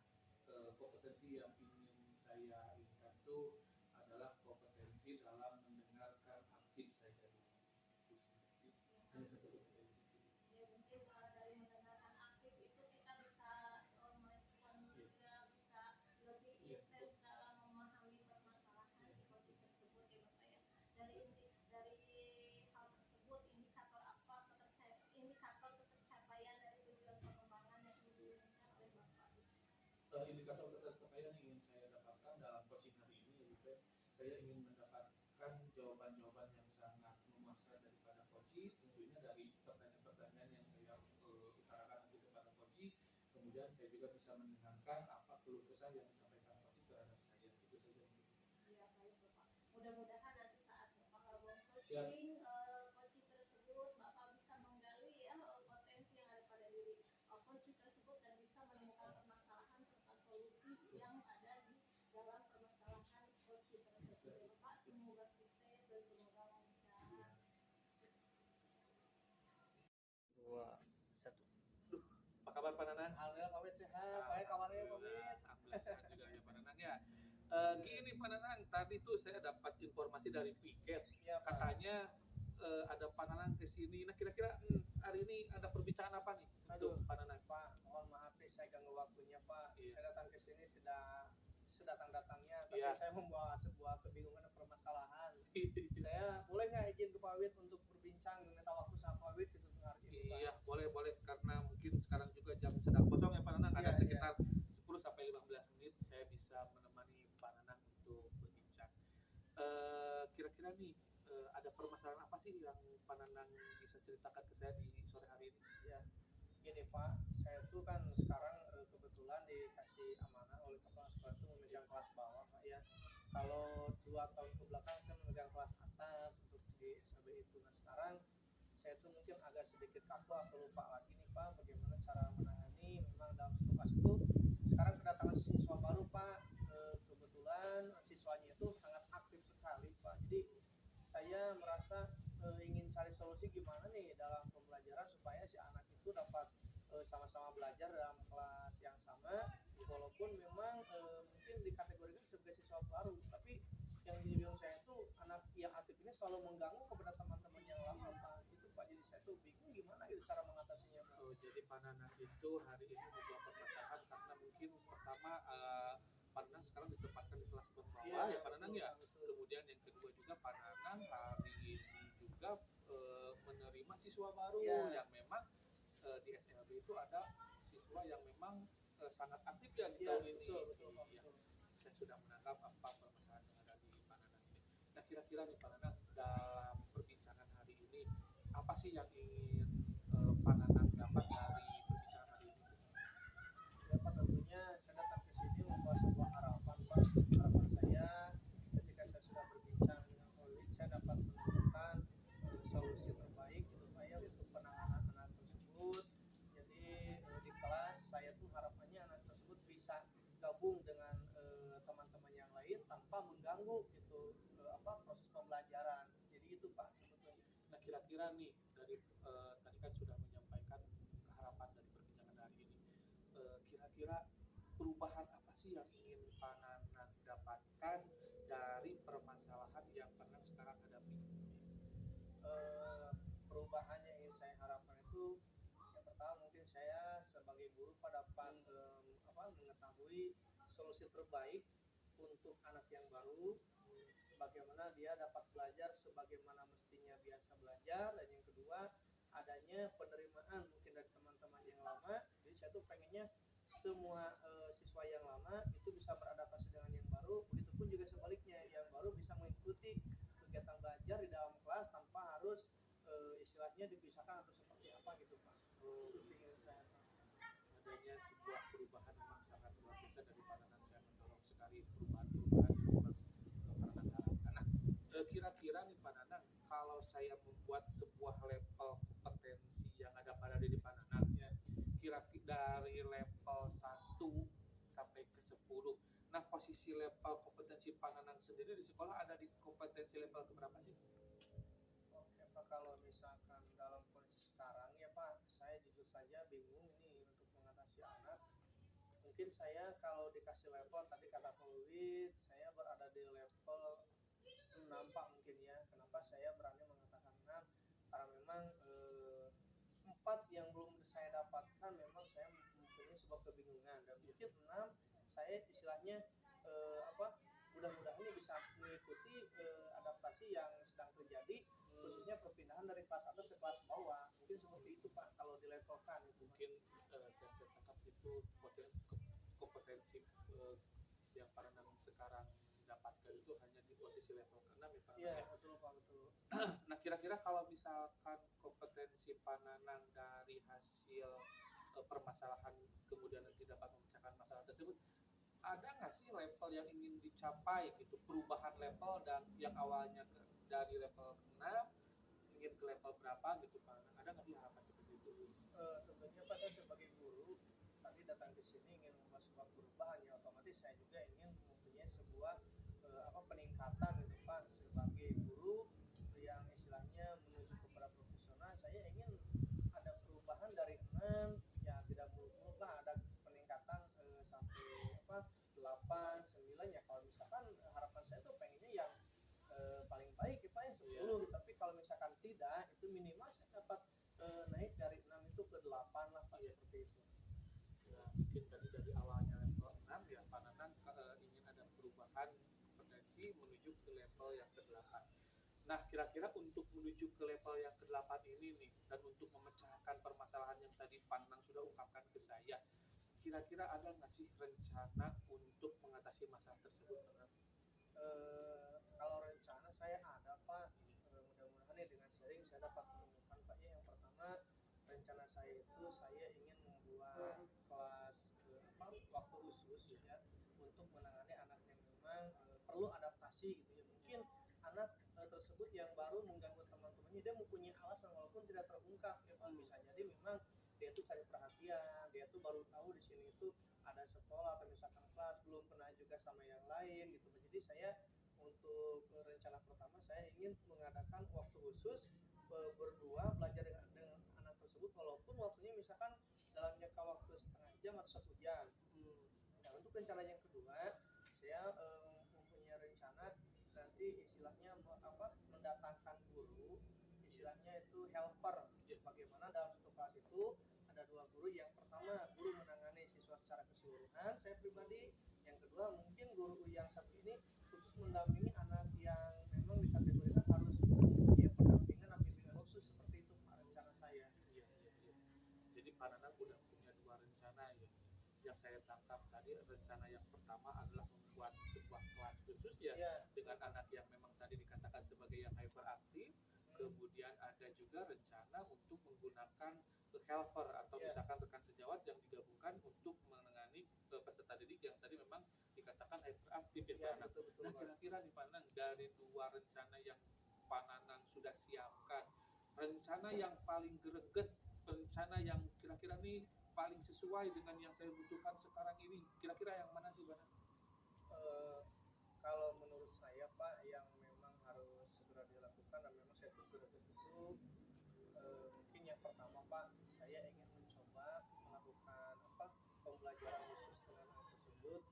[SPEAKER 1] kompetensi yang ingin saya inginkan itu adalah kompetensi dalam mendengarkan aktif saja. Hanya satu kompetensi.
[SPEAKER 2] Ya mungkin dari mendengarkan aktif itu kita bisa merespon juga, bisa lebih intens dalam memahami permasalahan situasi tersebut ya Bapak ya. Dari hal tersebut indikator ketercapaian dari tujuan pengembangan yang diinginkan oleh Bapak.
[SPEAKER 1] Indikator ketercapaian yang ingin saya dapatkan dalam coaching hari ini, yaitu saya ingin mendapatkan jawaban-jawaban yang sangat memuaskan daripada coaching, tentunya dari pertanyaan-pertanyaan yang saya utarakan nanti kepada coaching. Kemudian saya juga bisa mendengarkan apa keluh kesah yang disampaikan coaching terhadap saya. Itu saja.
[SPEAKER 2] Ya baik Bapak. Mudah-mudahan nanti saat Bapak gabung coaching tersebut Bapak bisa menggali ya potensi yang ada pada diri coaching tersebut dan bisa menemukan permasalahan serta solusi yang ada di dalam permasalahan coaching tersebut. Ya Bapak, semoga sukses dan semoga lancar.
[SPEAKER 3] 2, 1.
[SPEAKER 1] Apa kabar Pak Nanang?
[SPEAKER 3] Alhamdulillah Pak Wid sehat. Baik kabarnya Pak Wid.
[SPEAKER 1] Alhamdulillah sehat juga ya Pak Nanang ya. Gini Pak Nanang, tadi tuh saya dapat informasi dari Piket.
[SPEAKER 3] Ya,
[SPEAKER 1] katanya ada Pak Nanang ke sini. Nah kira-kira hari ini ada perbincangan apa nih?
[SPEAKER 3] Aduh,
[SPEAKER 1] Pak Nanang.
[SPEAKER 3] Pak, mohon maaf nih saya ganggu waktunya Pak.
[SPEAKER 1] Iya.
[SPEAKER 3] Saya datang ke sini tidak sedatang-datangnya, tapi
[SPEAKER 1] Iya.
[SPEAKER 3] saya membawa sebuah kebingungan dan permasalahan. Saya boleh nggak izin ke Pak Wid untuk berbincang meminta waktu sama Pak Wid gitu hari ini Pak?
[SPEAKER 1] Iya, boleh karena mungkin sekarang juga jam sedang kosong ya Pak Nanang. Ada
[SPEAKER 3] Iya,
[SPEAKER 1] sekitar 10 sampai 15 menit saya bisa menemani Pak Nanang untuk berbincang. Kira-kira nih ada permasalahan apa sih yang Pak Nanang bisa ceritakan ke saya di sore hari ini?
[SPEAKER 3] Ya, gini Pak, saya tuh kan sekarang kebetulan dikasih amanah oleh kepala sekolah itu memegang kelas bawah Pak ya. Kalau 2 tahun ke belakang saya memegang kelas atas untuk di SAB itu. Nah sekarang saya tuh mungkin agak sedikit kaku atau lupa lagi nih Pak bagaimana cara menangani. Memang dalam satu kelas itu sekarang kedatangan siswa baru Pak. Kebetulan siswanya itu sangat aktif sekali Pak. Jadi saya merasa ingin cari solusi gimana nih dalam pembelajaran supaya si anak itu dapat sama-sama belajar dalam kelas yang sama, walaupun memang mungkin dikategorikan sebagai siswa baru, tapi yang di bingung saya itu anak yang aktif ini selalu mengganggu kepada teman-teman yang lama Pak. Itu Pak, jadi saya tuh bingung gimana gitu cara mengatasinya Pak.
[SPEAKER 1] Oh, jadi Pak Nanang itu hari ini membuat permasalahan karena mungkin pertama Pak Nanang sekarang ditempatkan di kelas bawah ya Pak Nanang ya. Kemudian yang kedua juga Pak Nanang hari ini juga menerima siswa baru yang memang di SLB itu ada siswa yang memang sangat aktif ya di tahun ini.
[SPEAKER 3] Betul.
[SPEAKER 1] Ya, saya sudah menangkap apa permasalahan yang ada di Pak Nanang. Nah kira-kira nih Pak Nanang dalam perbincangan hari ini apa sih yang ingin Pak Nanang dapat dari perbincangan hari ini?
[SPEAKER 3] Ya Pak, tentunya saya datang ke sini membawa sebuah harapan Pak. Harapan saya ketika saya sudah berbincang dengan Olit, saya dapat menemukan solusi terbaik gitu Pak ya untuk penanganan anak tersebut. Jadi di kelas saya tuh harapannya anak tersebut bisa gabung dengan teman-teman yang lain tanpa mengganggu gitu proses pembelajaran. Jadi itu Pak sebetulnya.
[SPEAKER 1] Nah kira-kira nih dari tadi kan sudah menyampaikan harapan dari perbincangan hari ini. Kira-kira perubahan apa sih yang ingin Pak Nanang dapatkan dari permasalahan yang Pak Nanang sekarang hadapi?
[SPEAKER 3] Perubahan yang ingin saya harapkan itu yang pertama mungkin saya sebagai guru dapat mengetahui solusi terbaik untuk anak yang baru, bagaimana dia dapat belajar sebagaimana mestinya biasa belajar, dan yang kedua adanya penerimaan mungkin dari teman-teman yang lama. Jadi saya tuh pengennya semua siswa yang lama itu bisa beradaptasi dengan yang baru, begitupun juga sebaliknya yang baru bisa mengikuti kegiatan belajar di dalam kelas tanpa harus istilahnya dipisahkan atau seperti apa gitu Pak. Itu ingin saya tahu.
[SPEAKER 4] Adanya sebuah perubahan memang sangat luar biasa dari pandangan saya, mendorong sekali perubahan-perubahan kepernakan anak. Kira-kira nih Pak Nanang, kalau saya membuat sebuah level kompetensi yang ada pada diri Pak Nanang, ya, kira-kira dari level 1 sampai ke 10. Nah, posisi level kompetensi Pak Nanang sendiri di sekolah ada di kompetensi level keberapa sih?
[SPEAKER 3] Oke Pak, kalau misalkan dalam kondisi sekarang ya Pak, saya jujur saja bingung ini untuk mengatasi anak. Mungkin saya kalau dikasih level, tadi kata Pak Luwit, saya berada di level 6 Pak mungkin ya. Kenapa saya berani mengatakan 6? Karena memang 4 yang belum saya dapatkan memang saya mempunyai sebuah kebingungan, dan mungkin 6 saya istilahnya mudah-mudahan ini bisa mengikuti adaptasi yang sedang terjadi, khususnya perpindahan dari kelas atas ke kelas bawah. Mungkin seperti itu Pak kalau dilevelkan itu.
[SPEAKER 4] Mungkin saya tangkap itu kompetensi yang Pak Nanang sekarang dapatkan itu hanya di posisi level ke-6 ya Pak.
[SPEAKER 3] Iya, betul Pak, betul.
[SPEAKER 4] Nah, kira-kira kalau misalkan kompetensi Pak Nanang dari hasil permasalahan kemudian nanti dapat memecahkan masalah tersebut, ada nggak sih level yang ingin dicapai gitu, perubahan level dan yang awalnya dari level 6 ingin ke level berapa gitu Pak Nanang, ada nggak sih harapan seperti itu?
[SPEAKER 3] Tentunya Pak, saya sebagai guru tadi datang ke sini ingin membuat sebuah perubahan, ya otomatis saya juga ingin mempunyai sebuah peningkatan gitu Pak. Sebagai guru yang istilahnya menuju kepada profesional, saya ingin ada perubahan dari 6 ya, tidak muluk-muluk lah, ada peningkatan sampai 8, 9 ya. Kalau misalkan harapan saya tuh pengennya yang paling baik ya Pak ya 10, tapi kalau misalkan tidak, itu minimal saya dapat naik dari 6 itu ke 8 lah Pak, seperti itu.
[SPEAKER 4] Nah, mungkin tadi dari awalnya level 6 ya Pak Nanang ingin ada perubahan kompetensi menuju ke level yang ke-8. Nah, kira-kira untuk menuju ke level yang ke-8 ini nih, dan untuk memecahkan permasalahan yang tadi Pak Nanang sudah ungkapkan ke saya, kira-kira ada nggak sih rencana untuk mengatasi masalah tersebut?
[SPEAKER 3] Kalau rencana saya ada Pak, mudah-mudahan ya dengan sharing saya dapat menemukan Pak ya. Yang pertama, rencana saya itu saya ingin membuat kelas waktu khusus ya untuk menangani anak yang memang perlu adaptasi gitu ya. Mungkin anak tersebut yang baru mengganggu teman-temannya, dia mempunyai alasan walaupun tidak terungkap ya Pak. Bisa jadi memang dia tuh cari perhatian, dia tuh baru tahu di sini itu ada sekolah atau misalkan kelas, belum pernah juga sama yang lain gitu. Jadi saya untuk rencana pertama saya ingin mengadakan waktu khusus berdua belajar dengan anak tersebut, walaupun waktunya misalkan dalam jangka waktu setengah jam atau 1 jam. Nah, untuk rencana yang kedua, saya mempunyai rencana nanti istilahnya mendatangkan guru, istilahnya itu helper. Bagaimana dalam satu kelas itu ada 2 guru, yang pertama guru menangani siswa secara keseluruhan, saya pribadi. Yang kedua mungkin guru yang satu ini khusus mendampingi anak yang memang dikategorikan harus mempunyai pendampingan atau bimbingan khusus, seperti itu Pak rencana saya.
[SPEAKER 4] Iya. Jadi Pak Nanang udah punya 2 rencana ya. Yang saya tangkap tadi, rencana yang pertama adalah membuat sebuah kelas khusus ya, dengan anak yang memang tadi dikatakan sebagai yang hyperaktif. Kemudian ada juga rencana untuk menggunakan helper atau misalkan rekan sejawat yang digabungkan untuk menangani peserta didik yang tadi memang dikatakan hyperaktif ya Pak Nanang. Nah, kira-kira nih Pak Nanang, dari 2 rencana yang Pak Nanang sudah siapkan, rencana yang paling greget, rencana yang kira-kira nih paling sesuai dengan yang saya butuhkan sekarang ini, kira-kira yang mana sih Pak Nanang?
[SPEAKER 3] Kalau menurut saya Pak, yang memang harus segera dilakukan dan memang saya tunggu itu mungkin yang pertama Pak, saya ingin mencoba melakukan pembelajaran khusus dengan anak tersebut.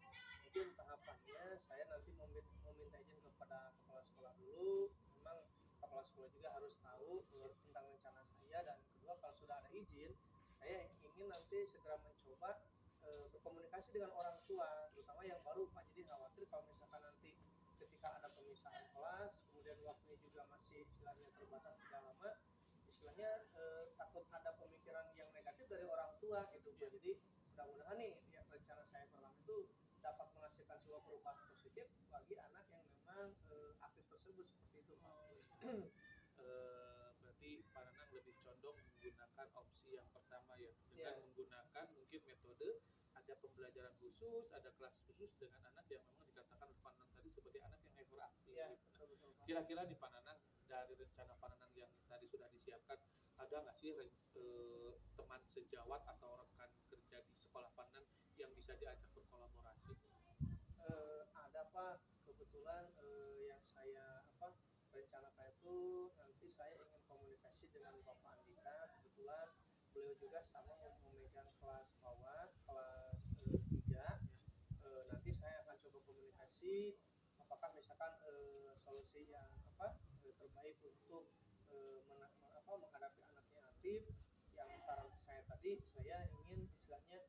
[SPEAKER 3] Mungkin tahapannya saya nanti meminta izin kepada kepala sekolah dulu. Memang kepala sekolah juga harus tahu tentang rencana saya, dan kedua kalau sudah ada izin, saya ingin nanti segera mencoba berkomunikasi dengan orang tua, terutama yang baru Pak. Jadi khawatir kalau misalkan nanti ketika ada pemisahan kelas, kemudian waktunya juga masih istilahnya terbatas tidak lama, istilahnya takut ada pemikiran yang negatif dari orang tua gitu Pak. Jadi mudah-mudahan nih ya, itu dapat menghasilkan sebuah perubahan positif bagi anak yang memang aktif tersebut, seperti itu Pak.
[SPEAKER 4] Berarti Pak Nanang lebih condong menggunakan opsi yang pertama ya, dengan menggunakan mungkin metode ada pembelajaran khusus, ada kelas khusus dengan anak yang memang dikatakan oleh Pak Nanang tadi sebagai anak yang hyperaktif.
[SPEAKER 3] Betul, Pak.
[SPEAKER 4] Kira-kira di Pak Nanang, dari rencana Pak Nanang yang tadi sudah disiapkan, ada nggak sih teman sejawat atau rekan kerja di sekolah Pak Nanang yang bisa diajak berkolaborasi?
[SPEAKER 3] Ada Pak, kebetulan yang saya rencanakan itu nanti saya ingin komunikasi dengan Bapak Andika. Kebetulan beliau juga sama yang memegang kelas bawah, kelas 3. Nanti saya akan coba komunikasi apakah misalkan solusi yang terbaik untuk menghadapi anaknya aktif. Yang saran saya tadi, saya ingin istilahnya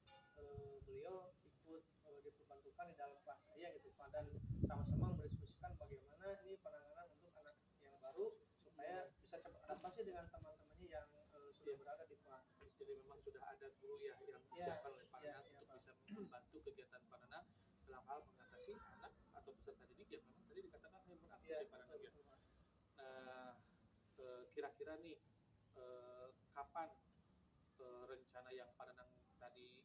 [SPEAKER 3] beliau ikut diperbantukan di dalam kelas saya gitu Pak, dan sama-sama mendiskusikan bagaimana ini penanganan untuk anak yang baru supaya bisa cepat adaptasi dengan teman-temannya yang sudah berada di kelas.
[SPEAKER 4] Jadi memang sudah ada guru ya yang disiapkan oleh Pak Nanang untuk bisa membantu kegiatan Pak Nanang dalam hal mengatasi anak atau peserta didik yang memang tadi dikatakan hyperaktif ya Pak Nanang ya. Kira-kira nih kapan rencana yang Pak Nanang tadi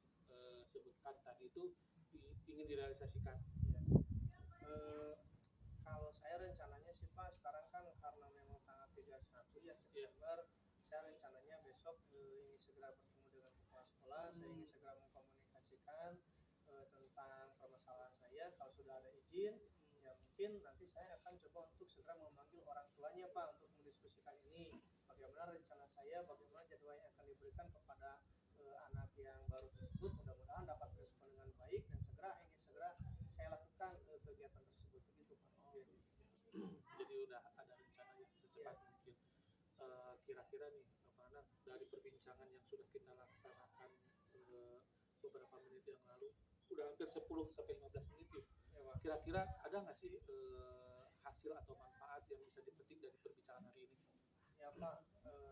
[SPEAKER 4] sebutkan tadi itu ingin direalisasikan?
[SPEAKER 3] Kalau saya rencananya sih Pak, sekarang kan karena memang tanggal 31 ya September, saya rencananya besok ingin segera bertemu dengan kepala sekolah. Saya ingin segera mengkomunikasikan tentang permasalahan saya. Kalau sudah ada izin, ya mungkin nanti saya akan coba untuk segera memanggil orang tuanya Pak untuk mendiskusikan ini, bagaimana rencana saya, bagaimana jadwal yang akan diberikan kepada anak yang baru tersebut. Mudah-mudahan dapat respon dengan baik dan ingin segera saya lakukan kegiatan tersebut, begitu Pak.
[SPEAKER 4] Jadi udah ada rencananya secepat mungkin. Kira-kira nih Pak Nanang, dari perbincangan yang sudah kita laksanakan beberapa menit yang lalu, udah hampir 10 sampai 15 menit ya. Kira-kira ada nggak sih hasil atau manfaat yang bisa dipetik dari perbincangan hari ini?
[SPEAKER 3] Ya Pak,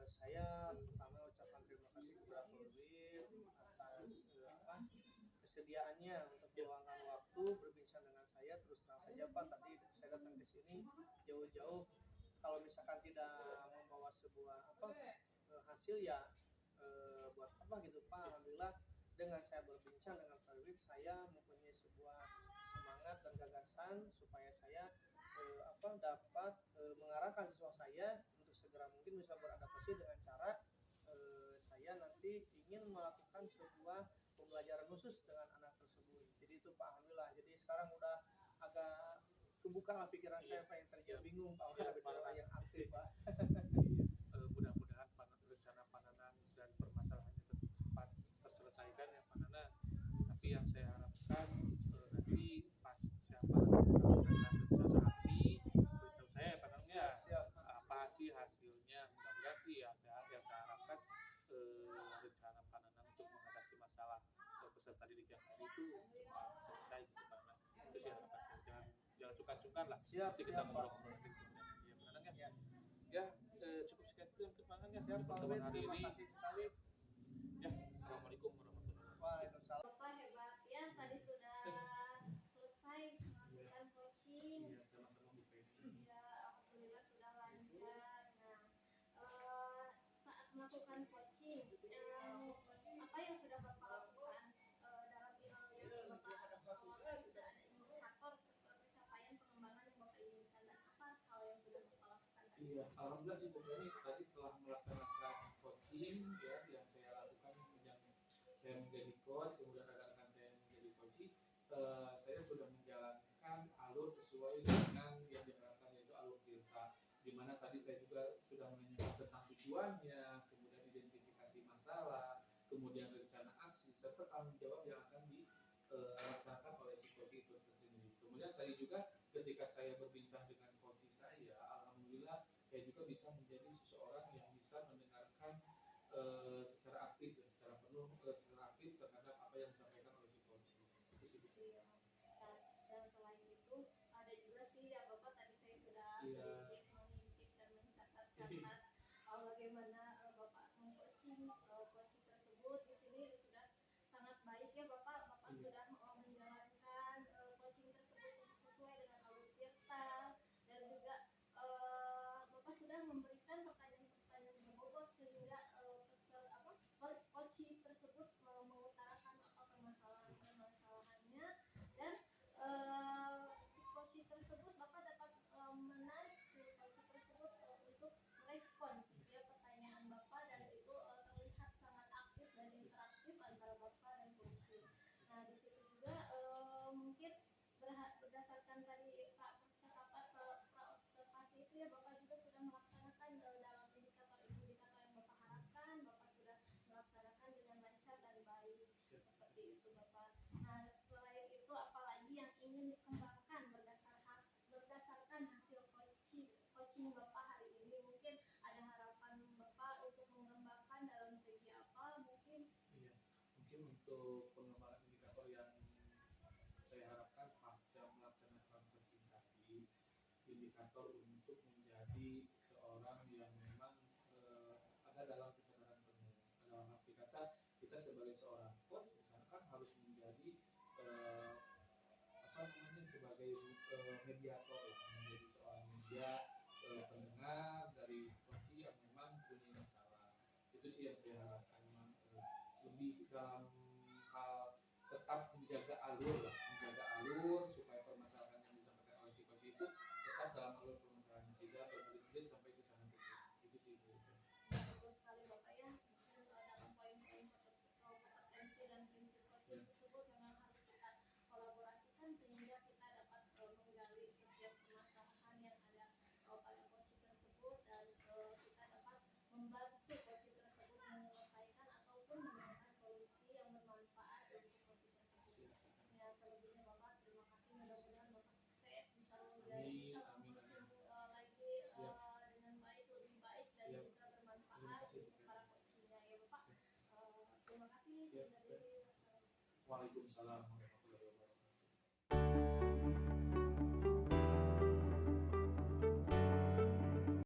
[SPEAKER 3] saya pertama ucapkan terima kasih kepada Pak Wiwit atas kesediaannya untuk meluangkan waktu berbincang dengan saya. Terus terang saja Pak, tadi saya datang ke sini jauh-jauh, kalau misalkan tidak membawa sebuah hasil ya buat apa gitu Pak. Alhamdulillah dengan saya berbincang dengan Pak Wiwit, saya mempunyai sebuah semangat dan gagasan supaya saya dapat mengarahkan siswa saya untuk segera mungkin bisa beradaptasi dengan cara saya nanti ingin melakukan sebuah pembelajaran khusus dengan anak tersebut. Jadi itu Pak, alhamdulillah. Jadi sekarang udah agak kebuka lah pikiran saya Pak, yang tadinya bingung Pak, udah ada yang aktif Pak.
[SPEAKER 4] Mudah-mudahan rencana Pak Nanang dan permasalahannya cepat terselesaikan ya Pak Nanang. Tapi yang saya harapkan nanti pas siapa melakukan rencana aksi, beritahu saya Pak Nanang ya apa sih hasilnya. Mudah-mudahan sih ya, yang saya harapkan rencana Pak Nanang untuk mengatasi masalah peserta didik yang tadi itu cepat selesai gitu Pak Nanang. Itu sih harapan saya. Jangan sungkan-sungkan lah. Nanti kita ngobrol-ngobrol lagi kemudian ya Pak Nanang ya. Ya, cukup sekian dulu untuk Pak Nanang ya. Pertemuan hari ini. Ya, assalamualaikum warahmatullahi wabarakatuh.
[SPEAKER 3] Waalaikumsalam.
[SPEAKER 2] Bapak hebat ya, tadi sudah selesai melakukan coaching.
[SPEAKER 4] Iya, sama-sama Bu Penny.
[SPEAKER 2] Ya, alhamdulillah sudah lancar. Nah, saat melakukan coaching, apa yang sudah Bapak lakukan dalam yang Bapak awalnya sudah ada indikator pencapaian pengembangan yang Bapak inginkan, dan apa hal yang sudah Bapak lakukan?
[SPEAKER 1] Iya, alhamdulillah sih Bu Penny tadi telah melaksanakan coaching ya yang saya lakukan, yang saya menjadi coach, kemudian rekan-rekan saya menjadi coaching. Saya sudah menjalankan alur sesuai dengan yang diharapkan, yaitu alur Tirta, di mana tadi saya juga sudah menanyakan tentang tujuannya, kemudian identifikasi masalah, kemudian rencana aksi, serta tanggung jawab yang akan dilaksanakan oleh si coach itu tersendiri. Kemudian tadi juga ketika saya berbincang dengan coach saya, alhamdulillah saya juga bisa menjadi seseorang yang bisa mendengarkan secara aktif dan secara penuh secara aktif terhadap apa yang disampaikan oleh si coach. Itu sih.
[SPEAKER 2] Dan selain itu ada juga sih ya Bapak, tadi saya sudah sedikit mengintip dan mencatat-catat bagaimana Bapak mengcoaching coaching tersebut. Di sini sudah sangat baik ya Bapak. Bapak sudah menjalankan
[SPEAKER 4] mungkin untuk pengembangan indikator yang saya harapkan pasca melaksanakan coaching tadi, indikator untuk menjadi seorang yang memang ada dalam kesadaran penuh. Dalam arti kata kita sebagai seorang coach misalkan harus menjadi sebagai mediator lah, menjadi seorang media pendengar dari coach yang memang punya masalah. Itu sih yang saya harapkan, memang lebih dalam hal tetap menjaga alur lah, menjaga alur supaya permasalahan yang disampaikan oleh si coach itu tetap dalam alur permasalahan, tidak terbelit-belit sampai ke sana ke sini. Itu sih itu.
[SPEAKER 2] Betul sekali Bapak ya. Mungkin dalam poin-poin kompetensi dan prinsip coaching tersebut memang harus kita kolaborasikan sehingga kita dapat menggali setiap permasalahan yang ada pada coaching tersebut, dan kita dapat membantu coaching tersebut menyelesaikan ataupun menemukan solusi yang bermanfaat untuk coaching tersebut. Ya, selebihnya Bapak terima kasih, mudah-mudahan Bapak sukses bisa menjadi coaching lagi dengan baik, lebih baik dan juga bermanfaat untuk para coachingnya ya Bapak. Terima kasih dari
[SPEAKER 4] Waalaikumsalam.